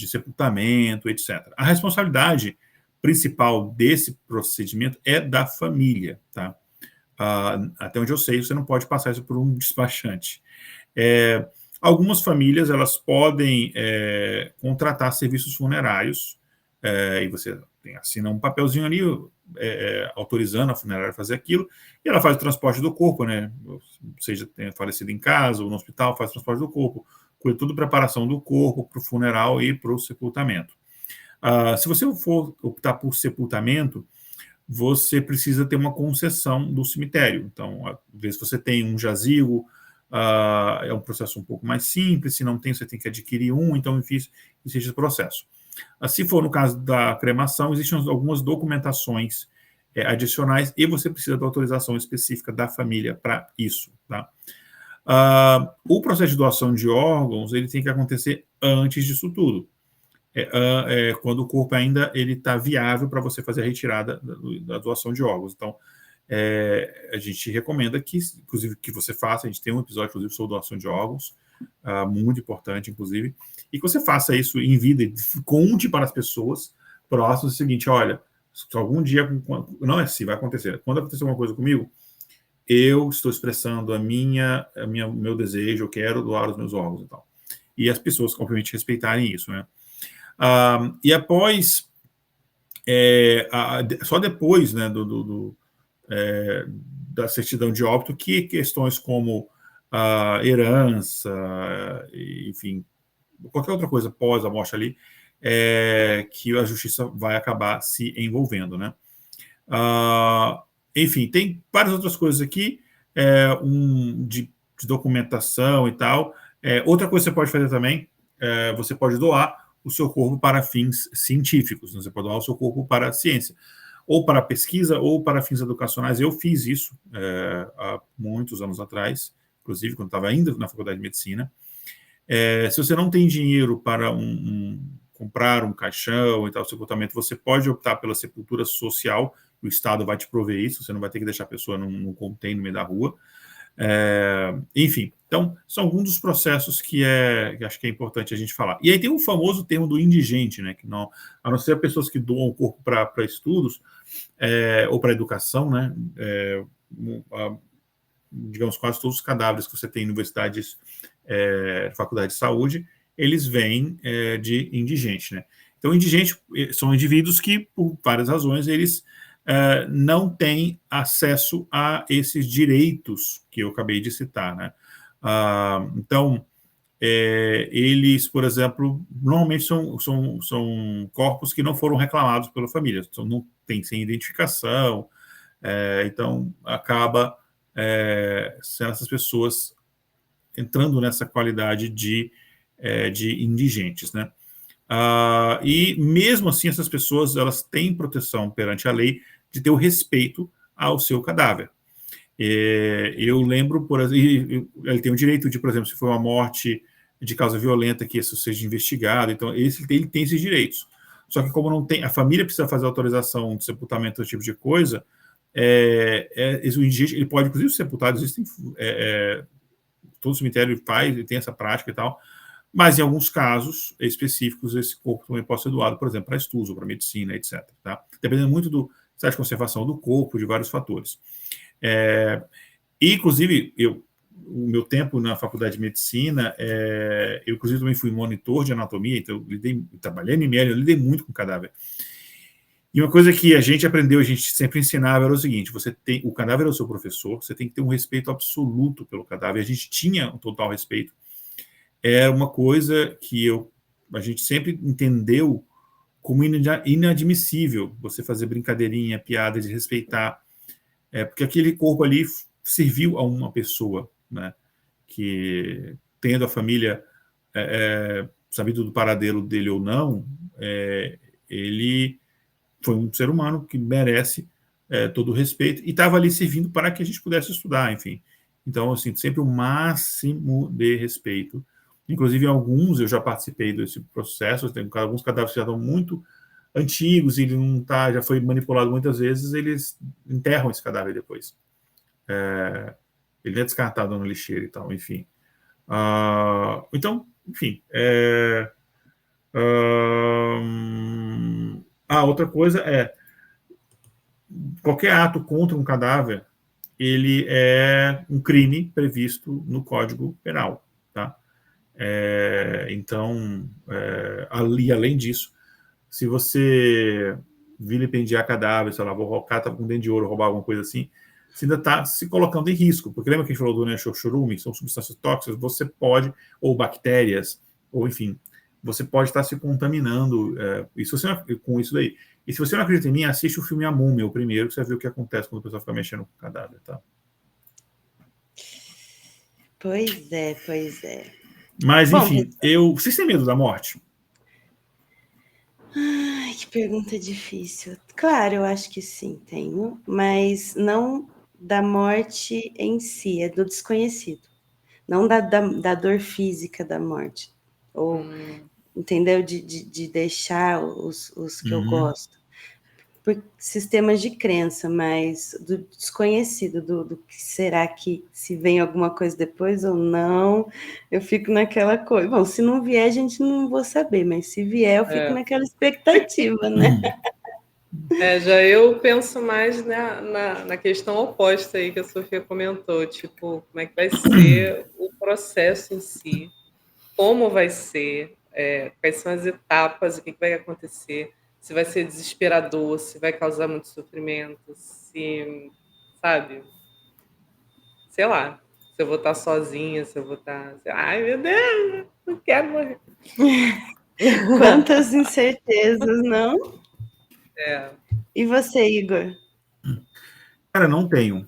B: sepultamento, etc. A responsabilidade principal desse procedimento é da família, tá? Até onde eu sei, você não pode passar isso por um despachante. Algumas famílias, elas podem contratar serviços funerários, e você assina um papelzinho ali, autorizando a funerária a fazer aquilo, e ela faz o transporte do corpo, né? Seja tenha falecido em casa ou no hospital, faz o transporte do corpo, cuida toda a preparação do corpo para o funeral e para o sepultamento. Se você for optar por sepultamento, você precisa ter uma concessão do cemitério. Então, às vezes você tem um jazigo, é um processo um pouco mais simples, se não tem, você tem que adquirir um, então, enfim, existe esse processo. Se for no caso da cremação, existem algumas documentações adicionais e você precisa da autorização específica da família para isso, tá? O processo de doação de órgãos, ele tem que acontecer antes disso tudo. Quando o corpo ainda está viável para você fazer a retirada da doação de órgãos. Então, a gente recomenda que, inclusive, que você faça, a gente tem um episódio, inclusive, sobre doação de órgãos, muito importante, inclusive, e que você faça isso em vida e conte para as pessoas próximas o seguinte, olha, se algum dia, não é assim, vai acontecer, quando acontecer alguma coisa comigo, eu estou expressando meu desejo, eu quero doar os meus órgãos e tal. E as pessoas, obviamente, respeitarem isso, né? E após, só depois, né, da certidão de óbito, que questões como herança, enfim, qualquer outra coisa pós a morte ali, que a justiça vai acabar se envolvendo, né? Enfim, tem várias outras coisas aqui, de documentação e tal. Outra coisa que você pode fazer também, você pode doar o seu corpo para fins científicos, né? Você pode doar o seu corpo para a ciência, ou para pesquisa, ou para fins educacionais. Eu fiz isso há muitos anos atrás, inclusive quando estava ainda na faculdade de medicina. Se você não tem dinheiro para comprar um caixão e tal, sepultamento, você pode optar pela sepultura social, o Estado vai te prover isso, você não vai ter que deixar a pessoa num container no meio da rua. Enfim, então, são alguns dos processos que acho que é importante a gente falar. E aí tem o famoso termo do indigente, né, que não, a não ser pessoas que doam o corpo para estudos ou para educação, né, digamos, quase todos os cadáveres que você tem em universidades, faculdade de saúde, eles vêm de indigente, né? Então, indigentes são indivíduos que, por várias razões, eles não têm acesso a esses direitos que eu acabei de citar, né? Então, eles, por exemplo, normalmente são corpos que não foram reclamados pela família, não tem sem identificação, então acaba sendo essas pessoas entrando nessa qualidade de indigentes, né? E mesmo assim, essas pessoas elas têm proteção perante a lei de ter o respeito ao seu cadáver. Eu lembro, por exemplo, ele tem o direito de, por exemplo, se for uma morte de causa violenta, que isso seja investigado, então ele tem esses direitos. Só que como não tem, a família precisa fazer autorização de sepultamento, esse tipo de coisa, o indigente, ele pode, inclusive, ser sepultado, existem, todo cemitério faz, tem essa prática e tal, mas em alguns casos específicos, esse corpo também pode ser doado, por exemplo, para estudos, ou para medicina, etc. Tá? Dependendo muito do estado de conservação do corpo, de vários fatores. Inclusive, o meu tempo na faculdade de medicina, eu inclusive também fui monitor de anatomia, então trabalhei no IML, eu lidei muito com cadáver. E uma coisa que a gente aprendeu, a gente sempre ensinava era o seguinte: o cadáver é o seu professor, você tem que ter um respeito absoluto pelo cadáver. A gente tinha um total respeito. Era uma coisa que a gente sempre entendeu como inadmissível você fazer brincadeirinha, piada, de respeitar, porque aquele corpo ali serviu a uma pessoa, né, que, tendo a família sabido do paradeiro dele ou não, ele foi um ser humano que merece todo o respeito e estava ali servindo para que a gente pudesse estudar, enfim. Então, assim, sempre o máximo de respeito. Inclusive, alguns eu já participei desse processo, tem alguns cadáveres que já estão muito antigos e ele não tá, já foi manipulado muitas vezes, eles enterram esse cadáver depois. Ele é descartado no lixeiro e tal, enfim. Então, enfim. Outra coisa qualquer ato contra um cadáver, ele é um crime previsto no Código Penal, tá? Então, além disso, se você vilipendiar cadáver, sei lá, o cara estava com dente de ouro, roubar alguma coisa assim, você ainda está se colocando em risco, porque lembra que a gente falou do nexochorume, são substâncias tóxicas, você pode, ou bactérias, ou enfim, você pode estar se contaminando com isso daí. E se você não acredita em mim, assiste o filme A Múmia, o primeiro, que você vai ver o que acontece quando o pessoal fica mexendo com o cadáver, tá?
D: Pois é.
B: Mas, enfim, vocês têm medo da morte?
D: Ai, que pergunta difícil. Claro, eu acho que sim, tenho, mas não da morte em si, é do desconhecido. Não da dor física da morte. Ou, entendeu? De deixar os que eu gosto. Por sistemas de crença, mas do desconhecido, do que será que se vem alguma coisa depois ou não, eu fico naquela coisa. Bom, se não vier, a gente não vou saber, mas se vier, eu fico naquela expectativa, né?
C: Já eu penso mais na questão oposta aí que a Sofia comentou, tipo, como é que vai ser o processo em si, como vai ser, quais são as etapas, o que vai acontecer, se vai ser desesperador, se vai causar muito sofrimento, se, sabe, sei lá, se eu vou estar sozinha, se eu vou estar, ai meu Deus, não quero morrer.
D: Quantas incertezas, não?
C: É.
D: E você, Igor?
B: Cara, não tenho.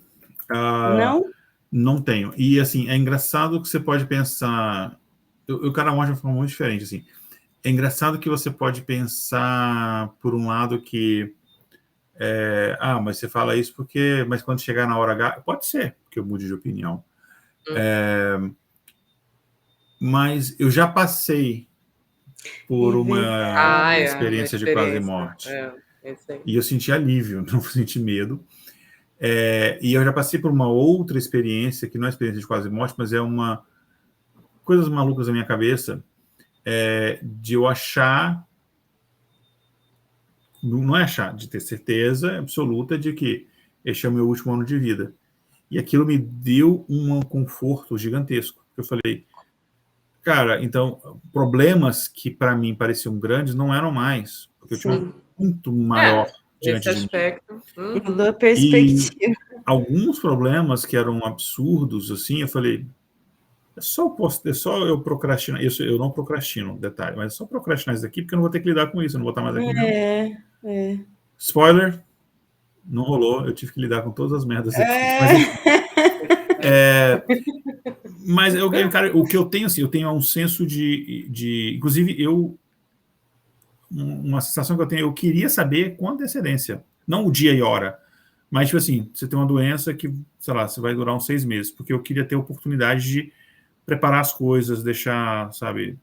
D: Não?
B: Não tenho. E, assim, é engraçado que você pode pensar... Eu quero de uma forma muito diferente, assim. É engraçado que você pode pensar, por um lado, que... mas você fala isso porque... Mas quando chegar na hora H... Pode ser que eu mude de opinião. Mas eu já passei por uma
C: Uma
B: experiência de quase
C: experiência.
B: morte.
C: Isso aí.
B: E eu senti alívio, não senti medo. E eu já passei por uma outra experiência, que não é experiência de quase morte, mas é uma... Coisas malucas na minha cabeça, de eu achar... Não é achar, de ter certeza absoluta de que este é o meu último ano de vida. E aquilo me deu um conforto gigantesco. Eu falei, cara, então, problemas que para mim pareciam grandes não eram mais, porque eu tinha um muito maior diante
C: nesse
B: de mim.
C: aspecto.
D: Mudou a perspectiva.
B: E alguns problemas que eram absurdos, assim, eu falei, é só eu procrastinar. Eu não procrastino, detalhe, mas é só procrastinar isso daqui, porque eu não vou ter que lidar com isso, eu não vou estar mais aqui mesmo. Spoiler, não rolou, eu tive que lidar com todas as merdas aqui. Mas cara, o que eu tenho, assim, eu tenho um senso de inclusive, uma sensação que eu tenho, eu queria saber com antecedência, não o dia e hora, mas, tipo assim, você tem uma doença que, sei lá, você vai durar uns 6 meses, porque eu queria ter a oportunidade de preparar as coisas, deixar, sabe,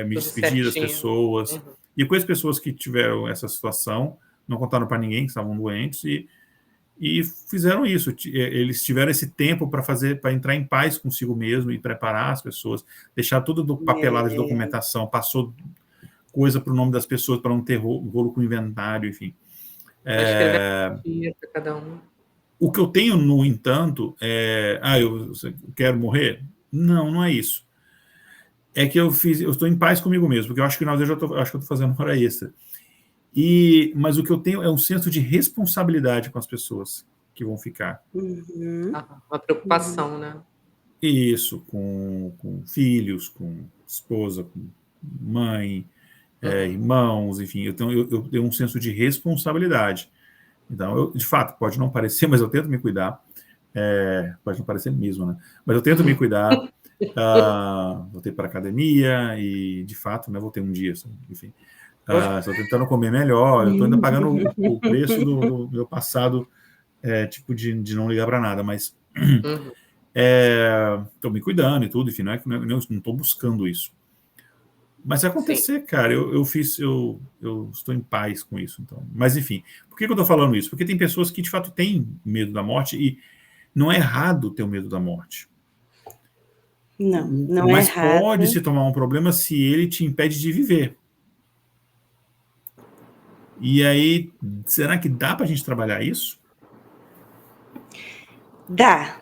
B: me despedir das pessoas. E com as pessoas que tiveram essa situação, não contaram para ninguém que estavam doentes e fizeram isso. Eles tiveram esse tempo para entrar em paz consigo mesmo e preparar as pessoas, deixar tudo papelada de documentação, passou coisa para o nome das pessoas para não ter rolo com inventário, enfim.
C: Para cada um.
B: O que eu tenho, no entanto, eu quero morrer? Não, não é isso. É que eu estou em paz comigo mesmo, porque eu acho que acho que eu estou fazendo hora extra. Mas o que eu tenho é um senso de responsabilidade com as pessoas que vão ficar.
C: Uma preocupação, né?
B: Isso, com filhos, com esposa, com mãe, irmãos, enfim, eu tenho um senso de responsabilidade. Então, de fato, pode não parecer, mas eu tento me cuidar. Pode não parecer mesmo, né? Mas eu tento me cuidar. Voltei para a academia e, de fato, né, voltei um dia, enfim. Estou tentando comer melhor, eu estou ainda pagando o preço do meu passado, tipo, de não ligar para nada, mas estou me cuidando e tudo, enfim, não estou buscando isso. Mas se acontecer, cara, eu estou em paz com isso. Então. Mas, enfim, por que eu estou falando isso? Porque tem pessoas que, de fato, têm medo da morte e não é errado ter o medo da morte.
D: Não
B: mas
D: é errado.
B: pode se tomar um problema se ele te impede de viver. E aí, será que dá para a gente trabalhar isso?
D: Dá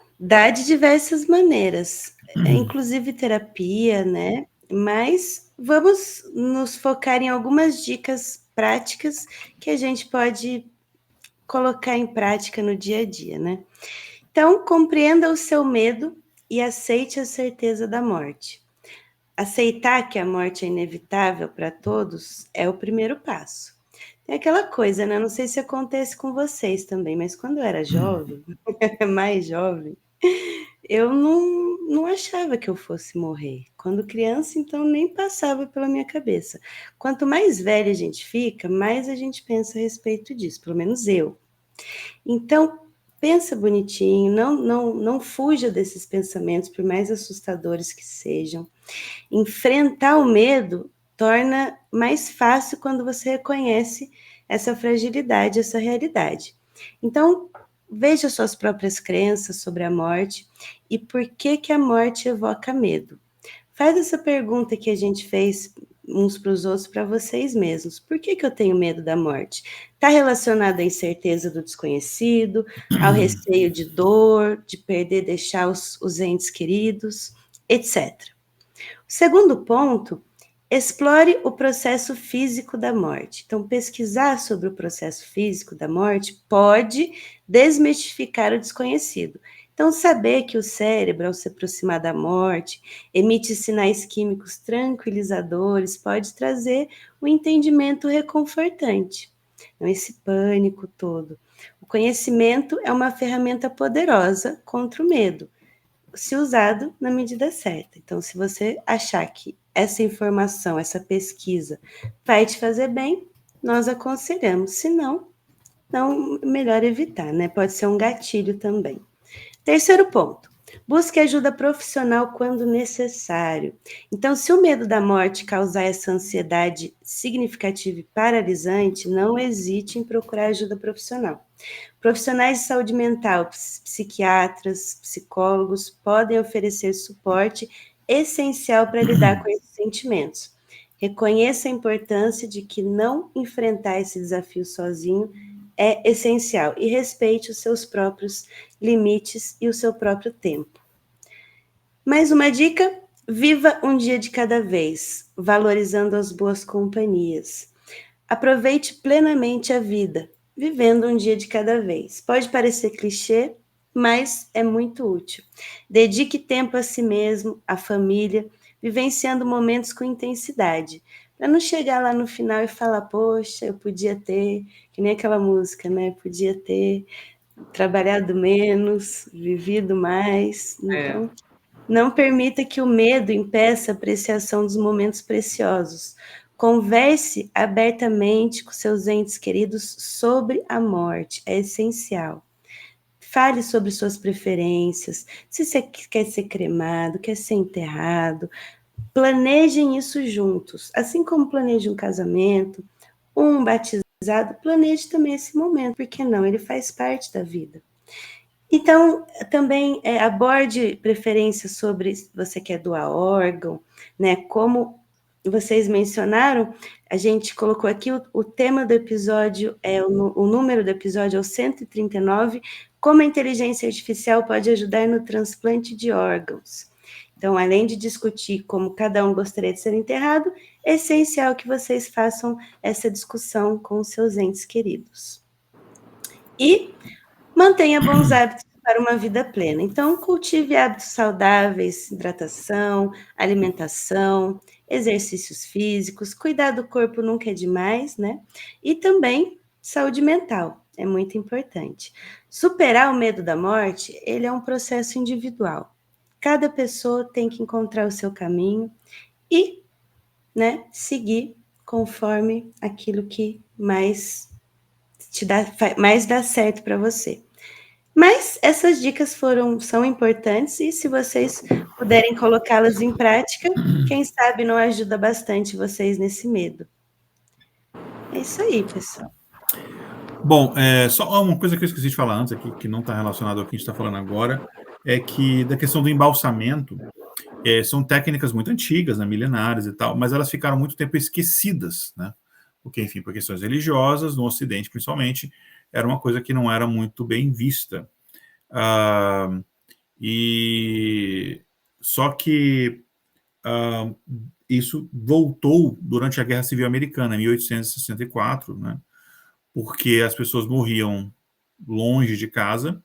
D: de diversas maneiras, inclusive terapia, né? Mas vamos nos focar em algumas dicas práticas que a gente pode colocar em prática no dia a dia, né? Então, compreenda o seu medo e aceite a certeza da morte. Aceitar que a morte é inevitável para todos é o primeiro passo. Tem aquela coisa, né? Não sei se acontece com vocês também, mas quando eu era jovem, mais jovem, eu não achava que eu fosse morrer. Quando criança, então, nem passava pela minha cabeça. Quanto mais velha a gente fica, mais a gente pensa a respeito disso, pelo menos eu. Então, pensa bonitinho, não fuja desses pensamentos, por mais assustadores que sejam. Enfrentar o medo torna mais fácil quando você reconhece essa fragilidade, essa realidade. Então, veja suas próprias crenças sobre a morte e por que a morte evoca medo. Faz essa pergunta que a gente fez uns para os outros, para vocês mesmos. Por que eu tenho medo da morte? Está relacionado à incerteza do desconhecido, ao receio de dor, de perder, deixar os entes queridos, etc. O segundo ponto, explore o processo físico da morte. Então, pesquisar sobre o processo físico da morte pode desmistificar o desconhecido. Então, saber que o cérebro, ao se aproximar da morte, emite sinais químicos tranquilizadores, pode trazer um entendimento reconfortante. Não esse pânico todo. O conhecimento é uma ferramenta poderosa contra o medo, se usado na medida certa. Então, se você achar que essa informação, essa pesquisa vai te fazer bem, nós aconselhamos. Se não, melhor evitar, né? Pode ser um gatilho também. Terceiro ponto, busque ajuda profissional quando necessário. Então, se o medo da morte causar essa ansiedade significativa e paralisante, não hesite em procurar ajuda profissional. Profissionais de saúde mental, psiquiatras, psicólogos, podem oferecer suporte essencial para lidar com esses sentimentos. Reconheça a importância de que não enfrentar esse desafio sozinho é essencial e respeite os seus próprios limites e o seu próprio tempo. Mais uma dica: viva um dia de cada vez, valorizando as boas companhias. Aproveite plenamente a vida, vivendo um dia de cada vez. Pode parecer clichê, mas é muito útil. Dedique tempo a si mesmo, à família, vivenciando momentos com intensidade, para não chegar lá no final e falar, poxa, eu podia ter, que nem aquela música, né? Podia ter trabalhado menos, vivido mais. Então, não permita que o medo impeça a apreciação dos momentos preciosos. Converse abertamente com seus entes queridos sobre a morte, é essencial. Fale sobre suas preferências, se você quer ser cremado, quer ser enterrado. Planejem isso juntos, assim como planeje um casamento, um batizado, planeje também esse momento, porque não? Ele faz parte da vida. Então, também aborde preferências sobre se você quer doar órgão, né? Como vocês mencionaram, a gente colocou aqui o tema do episódio, o número do episódio é o 139, como a inteligência artificial pode ajudar no transplante de órgãos. Então, além de discutir como cada um gostaria de ser enterrado, é essencial que vocês façam essa discussão com os seus entes queridos. E mantenha bons hábitos para uma vida plena. Então, cultive hábitos saudáveis, hidratação, alimentação, exercícios físicos, cuidar do corpo nunca é demais, né? E também saúde mental, é muito importante. Superar o medo da morte, ele é um processo individual. Cada pessoa tem que encontrar o seu caminho e, né, seguir conforme aquilo que mais dá certo para você. Mas essas dicas são importantes e se vocês puderem colocá-las em prática, quem sabe não ajuda bastante vocês nesse medo. É isso aí, pessoal.
B: Bom, só uma coisa que eu esqueci de falar antes aqui, que não está relacionado ao que a gente está falando agora, é que da questão do embalsamento, são técnicas muito antigas, né, milenares e tal, mas elas ficaram muito tempo esquecidas, né? Porque, enfim, por questões religiosas, no Ocidente principalmente, era uma coisa que não era muito bem vista. Só que isso voltou durante a Guerra Civil Americana, em 1864, né? Porque as pessoas morriam longe de casa,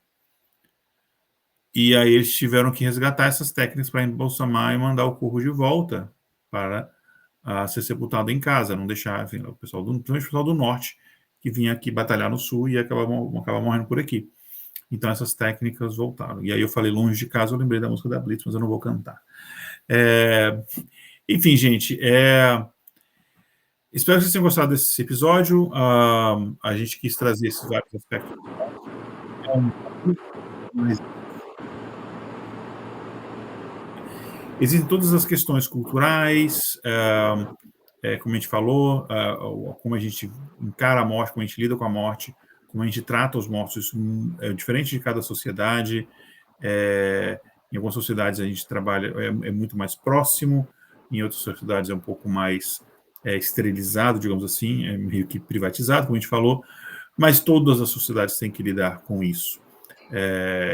B: e aí eles tiveram que resgatar essas técnicas para embalsamar e mandar o corpo de volta para ser sepultado em casa, não deixar, enfim, principalmente o pessoal do norte, que vinha aqui batalhar no sul e acaba morrendo por aqui. Então essas técnicas voltaram. E aí eu falei longe de casa, eu lembrei da música da Blitz, mas eu não vou cantar. Enfim, gente, espero que vocês tenham gostado desse episódio. A gente quis trazer esses vários aspectos. Existem todas as questões culturais, como a gente falou, como a gente encara a morte, como a gente lida com a morte, como a gente trata os mortos, isso é diferente de cada sociedade. Em algumas sociedades a gente trabalha, é muito mais próximo, em outras sociedades é um pouco mais esterilizado, digamos assim, é meio que privatizado, como a gente falou, mas todas as sociedades têm que lidar com isso.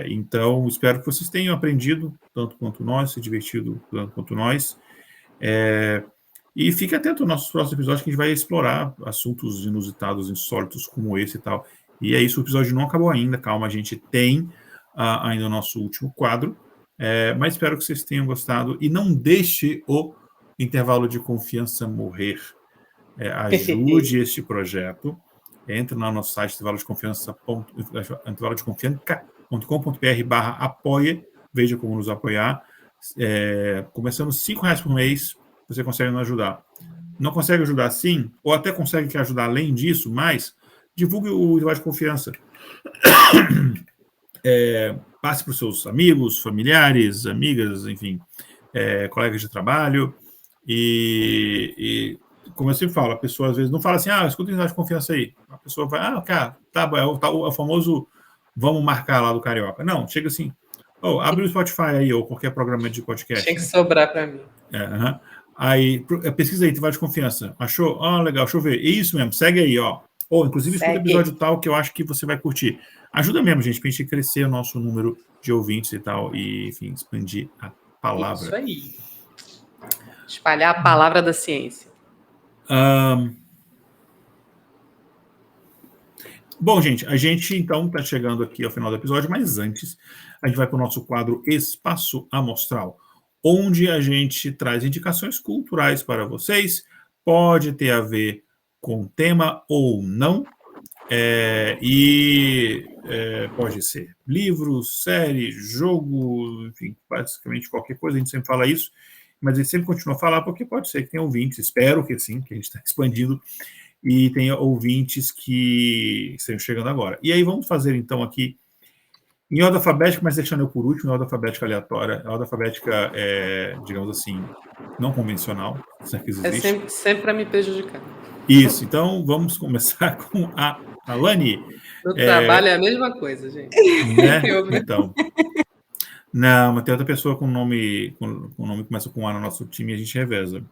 B: Então, espero que vocês tenham aprendido tanto quanto nós, se divertido tanto quanto nós. E fique atento aos nossos próximos episódios, que a gente vai explorar assuntos inusitados, insólitos como esse e tal. E é isso, o episódio não acabou ainda, calma, a gente tem ainda o nosso último quadro, mas espero que vocês tenham gostado e não deixe o intervalo de confiança morrer. Ajude este projeto. Entra no nosso site intervalodeconfianca.com.br/apoia, veja como nos apoiar. Começando R$5 por mês, você consegue nos ajudar. Não consegue ajudar sim, ou até consegue te ajudar além disso, mas divulgue o Intervalo de Confiança. Passe para os seus amigos, familiares, amigas, enfim, colegas de trabalho. E como eu sempre falo, a pessoa às vezes não fala assim, escuta o Intervalo de Confiança aí. A pessoa vai, cara, tá, é o famoso vamos marcar lá do Carioca. Não, chega assim, abre o Spotify aí, ou qualquer programa de podcast.
C: Tinha que sobrar para mim.
B: Aí, pesquisa aí, Intervalo de Confiança. Achou? Legal, deixa eu ver. Isso mesmo, segue aí, ó. Inclusive, escuta o episódio tal que eu acho que você vai curtir. Ajuda mesmo, gente, pra gente crescer o nosso número de ouvintes e tal, e, enfim, expandir a palavra.
C: Isso aí. Espalhar a palavra da ciência.
B: Bom, gente, a gente, então, está chegando aqui ao final do episódio, mas antes, a gente vai para o nosso quadro Espaço Amostral, onde a gente traz indicações culturais para vocês, pode ter a ver com tema ou não, pode ser livro, série, jogo, enfim, basicamente qualquer coisa, a gente sempre fala isso, mas a gente sempre continua a falar porque pode ser que tenha ouvintes, espero que sim, que a gente está expandindo, e tenha ouvintes que estejam chegando agora. E aí vamos fazer então aqui em ordem alfabética, mas deixando eu por último, em ordem alfabética aleatória, ordem alfabética, digamos assim, não convencional, sempre existe.
C: Sempre para me prejudicar.
B: Isso, então vamos começar com a Alane.
C: No trabalho é a mesma coisa, gente.
B: Né? Então. Não, mas tem outra pessoa com nome que começa com A no nosso time e a gente reveza.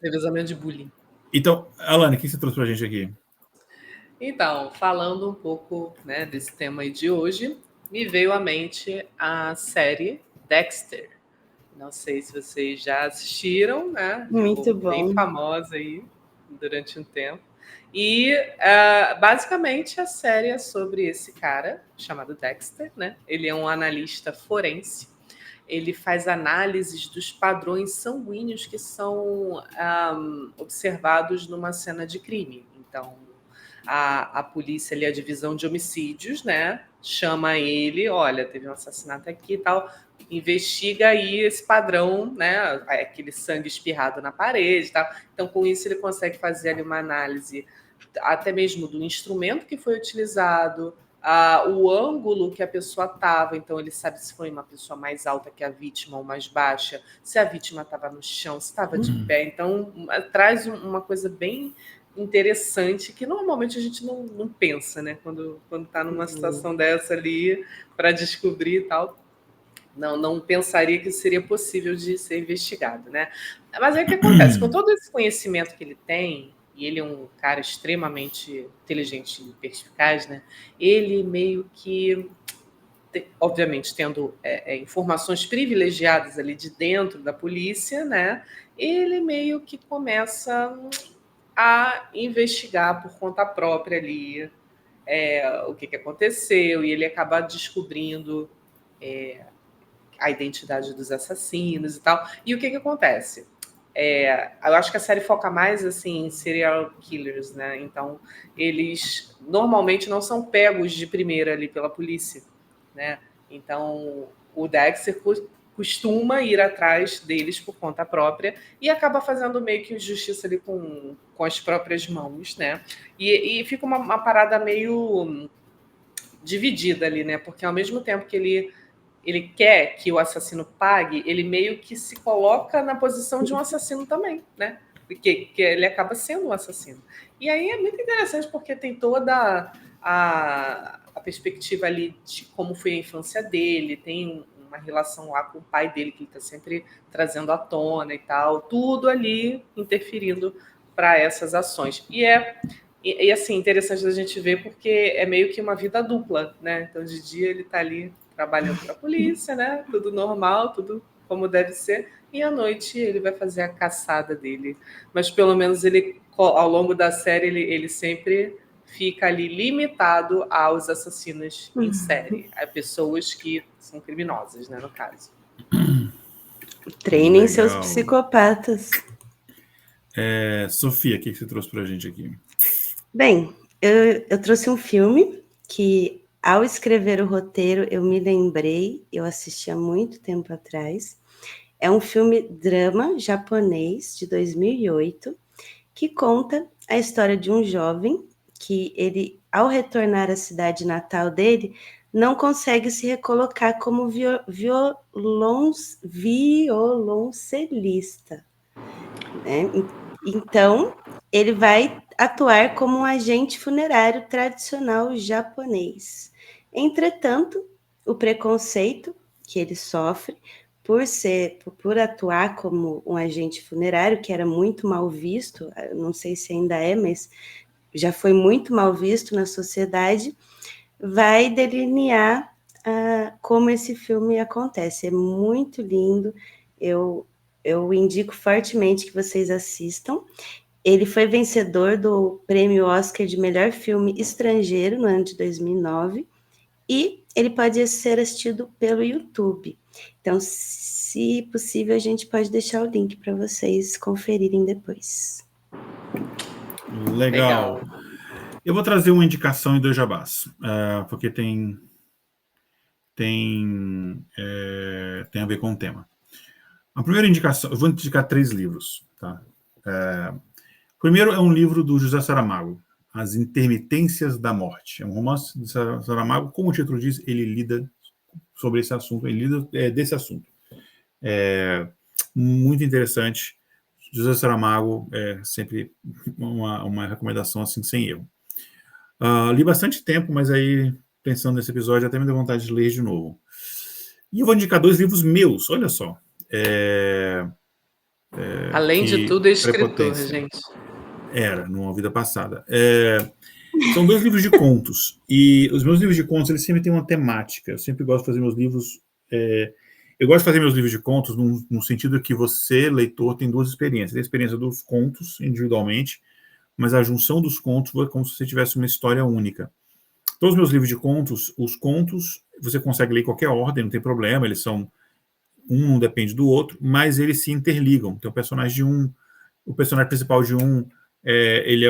C: Revezamento de bullying.
B: Então, Alane, o que você trouxe pra gente aqui?
C: Então, falando um pouco, né, desse tema aí de hoje, me veio à mente a série Dexter. Não sei se vocês já assistiram, né?
D: Muito bom.
C: Bem famosa aí durante um tempo. E, basicamente, a série é sobre esse cara chamado Dexter, né? Ele é um analista forense. Ele faz análises dos padrões sanguíneos que são observados numa cena de crime. Então, a polícia ali, a divisão de homicídios, né? Chama ele, olha, teve um assassinato aqui e tal, investiga aí esse padrão, né? Aquele sangue espirrado na parede e tal. Então, com isso, ele consegue fazer ali uma análise até mesmo do instrumento que foi utilizado, o ângulo que a pessoa estava, então ele sabe se foi uma pessoa mais alta que a vítima ou mais baixa, se a vítima estava no chão, se estava de pé. Então, traz uma coisa bem interessante que normalmente a gente não pensa, né? Quando está numa situação dessa ali para descobrir e tal. Não pensaria que seria possível de ser investigado, né? Mas aí o que acontece? Com todo esse conhecimento que ele tem, e ele é um cara extremamente inteligente e perspicaz, né? Ele meio que, obviamente, tendo informações privilegiadas ali de dentro da polícia, né? Ele meio que começa a investigar por conta própria ali o que aconteceu, e ele acaba descobrindo a identidade dos assassinos e tal. E o que acontece? Eu acho que a série foca mais assim, em serial killers, né? Então, eles normalmente não são pegos de primeira ali pela polícia, né? Então, o Dexter costuma ir atrás deles por conta própria e acaba fazendo meio que justiça ali com as próprias mãos, né? E fica uma parada meio dividida ali, né? Porque ao mesmo tempo que ele quer que o assassino pague, ele meio que se coloca na posição de um assassino também, né? Porque ele acaba sendo um assassino. E aí é muito interessante porque tem toda a perspectiva ali de como foi a infância dele, tem uma relação lá com o pai dele que ele está sempre trazendo à tona e tal, tudo ali interferindo para essas ações. E é E assim, interessante da gente ver porque é meio que uma vida dupla, né? Então, de dia ele está ali trabalhando para a polícia, né? Tudo normal, tudo como deve ser. E à noite ele vai fazer a caçada dele. Mas pelo menos ele, ao longo da série, ele sempre fica ali limitado aos assassinos em série, a pessoas que são criminosas, né? No caso.
D: Treinem
B: Legal.
D: seus psicopatas.
B: Sofia, o que você trouxe pra gente aqui?
D: Bem, eu trouxe um filme que, ao escrever o roteiro, eu me lembrei, eu assisti há muito tempo atrás. É um filme drama japonês de 2008 que conta a história de um jovem que ele, ao retornar à cidade natal dele, não consegue se recolocar como violoncelista, né? Então, ele vai atuar como um agente funerário tradicional japonês. Entretanto, o preconceito que ele sofre por atuar como um agente funerário, que era muito mal visto, não sei se ainda é, mas já foi muito mal visto na sociedade, vai delinear como esse filme acontece. É muito lindo, eu indico fortemente que vocês assistam. Ele foi vencedor do prêmio Oscar de melhor filme estrangeiro no ano de 2009 e ele pode ser assistido pelo YouTube. Então, se possível, a gente pode deixar o link para vocês conferirem depois.
B: Legal. Eu vou trazer uma indicação e 2 jabás, porque tem a ver com o tema. A primeira indicação, eu vou indicar 3 livros. Tá? O primeiro é um livro do José Saramago, As Intermitências da Morte. É um romance de Saramago, como o título diz, ele lida sobre esse assunto, ele lida desse assunto. Muito interessante. José Saramago é sempre uma recomendação assim, sem erro. Li bastante tempo, mas aí, pensando nesse episódio, até me deu vontade de ler de novo. E eu vou indicar 2 livros meus, olha só.
C: Além de tudo, é escritor, gente.
B: Era, numa vida passada. São 2 livros de contos. E os meus livros de contos, eles sempre têm uma temática. Eu sempre gosto de fazer meus livros... eu gosto de fazer meus livros de contos no sentido que você, leitor, tem 2 experiências. Tem a experiência dos contos, individualmente, mas a junção dos contos é como se você tivesse uma história única. Todos os meus livros de contos, os contos, você consegue ler em qualquer ordem, não tem problema, eles são... Um não depende do outro, mas eles se interligam. Então, o personagem principal de um, ele é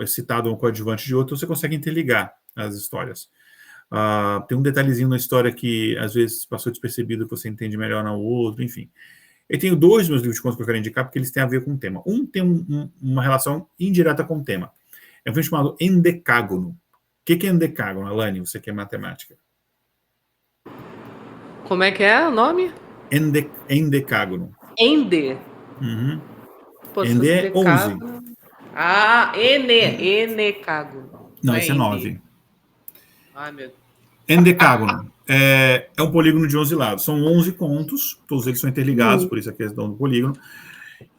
B: é citado um coadjuvante de outro, você consegue interligar as histórias. Tem um detalhezinho na história que, às vezes, passou despercebido, que você entende melhor na outra, enfim. Eu tenho 2 meus livros de contos que eu quero indicar, porque eles têm a ver com o tema. Um tem uma relação indireta com o tema. É um filme chamado Endecágono. O que é endecágono, Alane? Você que é matemática.
C: Como é que é o nome?
B: Endecágono.
C: Ende.
B: Uhum.
C: Pô, se
B: Ende
C: fosse
B: é
C: decágono...
B: 11.
C: Enecágono.
B: Não, esse é 9.
C: Ai, meu Deus.
B: Endecágono. É um polígono de 11 lados. São 11 contos, todos eles são interligados, por isso a questão do polígono.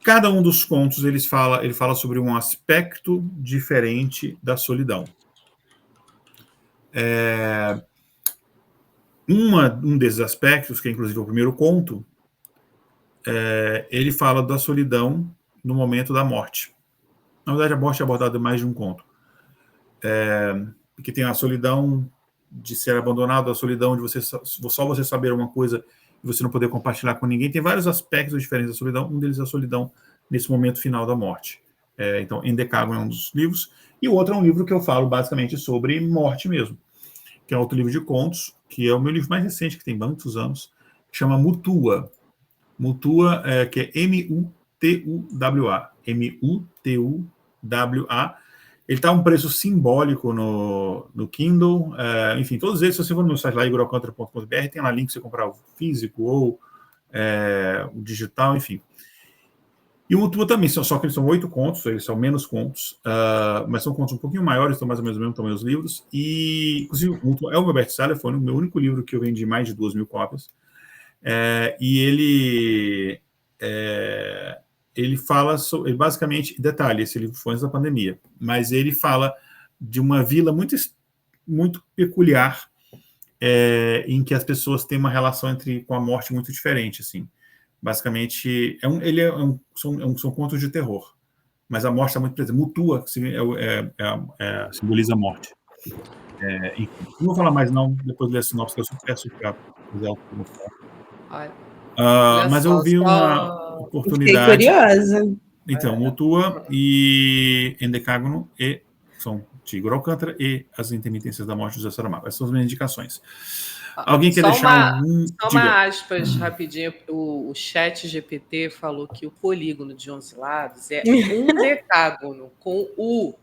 B: Cada um dos contos ele fala sobre um aspecto diferente da solidão. Um desses aspectos, que é inclusive o primeiro conto, ele fala da solidão no momento da morte. Na verdade, a morte é abordada em mais de um conto. Porque tem a solidão de ser abandonado, a solidão de só você saber uma coisa e você não poder compartilhar com ninguém. Tem vários aspectos diferentes da solidão. Um deles é a solidão nesse momento final da morte. Então, Endecágono é um dos livros. E o outro é um livro que eu falo basicamente sobre morte mesmo, que é outro livro de contos, que é o meu livro mais recente, que tem muitos anos, que chama Mutua. Mutua, que é M-U-T-U-W-A. M-U-T-U-W-A. Ele está a um preço simbólico no Kindle. Enfim, todos eles, se você for no meu site lá, igoralcantara.com.br, tem lá link para você comprar o físico ou o digital, enfim. E o Mutua também, só que eles são 8 contos, eles são menos contos, mas são contos um pouquinho maiores, estão mais ou menos do mesmo tamanho dos livros. E, inclusive, o Mutua é o meu best-seller, foi o meu único livro que eu vendi mais de 2.000 cópias. E ele ele fala sobre, basicamente, detalhe, esse livro foi antes da pandemia, mas ele fala de uma vila muito peculiar, em que as pessoas têm uma relação com a morte muito diferente, assim. Basicamente, são contos de terror, mas a morte está muito presente. Mutua simboliza a morte. Enfim, não vou falar mais não, depois de ler a sinopse, que eu só peço para
C: Olha
B: mas eu
C: só,
B: vi uma
D: Fiquei
B: oportunidade.
D: curiosa.
B: Então, Mutua e Endecágono são de Igor Alcântara e As Intermitências da Morte de José Saramago. Essas são as minhas indicações. Alguém quer deixar algum...
C: Só uma aspas rapidinho. O chat GPT falou que o polígono de 11 lados é um decágono com U,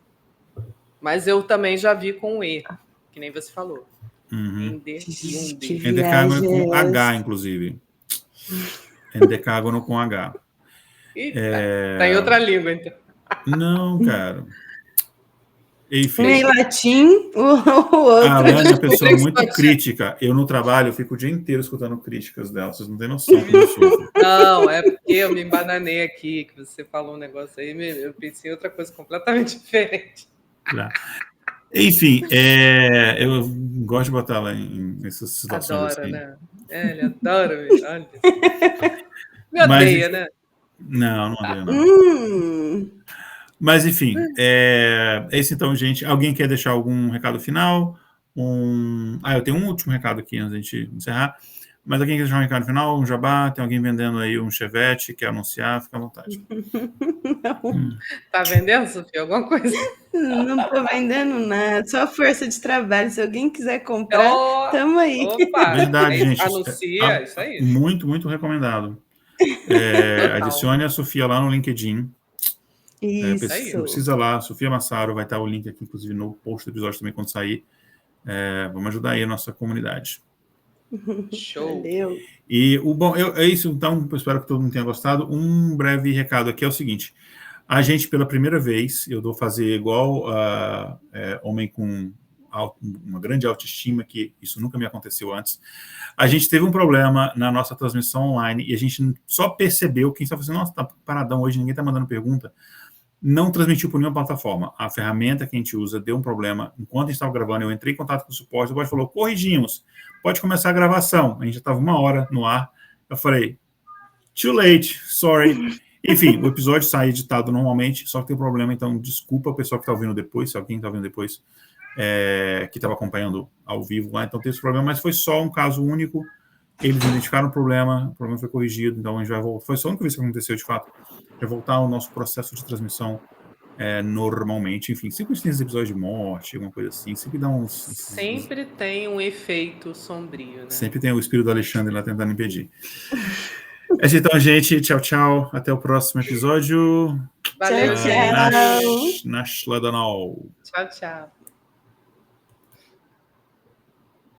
C: mas eu também já vi com E, que nem você falou.
B: Endecágono com H, inclusive. Endecágono com H.
C: Tá em outra língua, então.
B: Não, cara. Enfim.
D: Em latim, o outro.
B: A Alane é uma pessoa muito crítica. Eu, no trabalho, eu fico o dia inteiro escutando críticas dela. Vocês não têm noção como eu sofro.
C: Não, é porque eu me embananei aqui, que você falou um negócio aí, eu pensei em outra coisa completamente diferente.
B: Enfim, eu gosto de botar ela nessas situações.
C: Adora,
B: assim.
C: né? Ele adora, olha. Me odeia, né?
B: Não odeia, não. Mas, enfim, é isso então, gente. Alguém quer deixar algum recado final? Eu tenho um último recado aqui antes da gente encerrar. Mas alguém quer deixar um recado final? Um jabá? Tem alguém vendendo aí um Chevette? Quer anunciar? Fica à vontade.
C: Tá vendendo, Sofia, alguma coisa?
D: Não tô vendendo nada, só força de trabalho. Se alguém quiser comprar, tamo aí.
C: Opa,
B: verdade, gente.
C: Anuncia, isso aí.
B: Muito, muito recomendado. Adicione a Sofia lá no LinkedIn.
D: Isso aí.
B: Precisa lá, Sofia Massaro, vai estar o link aqui, inclusive, no post do episódio também, quando sair. Vamos ajudar aí a nossa comunidade.
C: Show.
D: Valeu.
B: E é isso, então, eu espero que todo mundo tenha gostado. Um breve recado aqui é o seguinte: a gente, pela primeira vez, eu vou fazer igual homem com uma grande autoestima, que isso nunca me aconteceu antes. A gente teve um problema na nossa transmissão online e a gente só percebeu, quem está fazendo, nossa, tá paradão hoje, ninguém está mandando pergunta, não transmitiu por nenhuma plataforma. A ferramenta que a gente usa deu um problema. Enquanto a gente estava gravando, eu entrei em contato com o suporte falou, corrigimos, pode começar a gravação. A gente já estava 1 hora no ar. Eu falei, too late, sorry. Enfim, o episódio sai editado normalmente, só que tem um problema, então desculpa o pessoal que está ouvindo depois, se alguém está ouvindo depois, que estava acompanhando ao vivo lá, então tem esse problema, mas foi só um caso único. Eles identificaram o problema foi corrigido, então a gente vai voltar. Foi só a única vez que aconteceu, de fato. Vai voltar ao nosso processo de transmissão normalmente. Enfim, sempre tem esses episódios de morte, alguma coisa assim. Sempre dá uns...
C: Sempre tem um efeito sombrio, né?
B: Sempre tem o espírito do Alexandre lá tentando impedir. Então, gente, tchau, tchau. Até o próximo episódio.
C: Valeu,
D: tchau,
C: gente.
B: Nash Ladanol.
C: Tchau, tchau.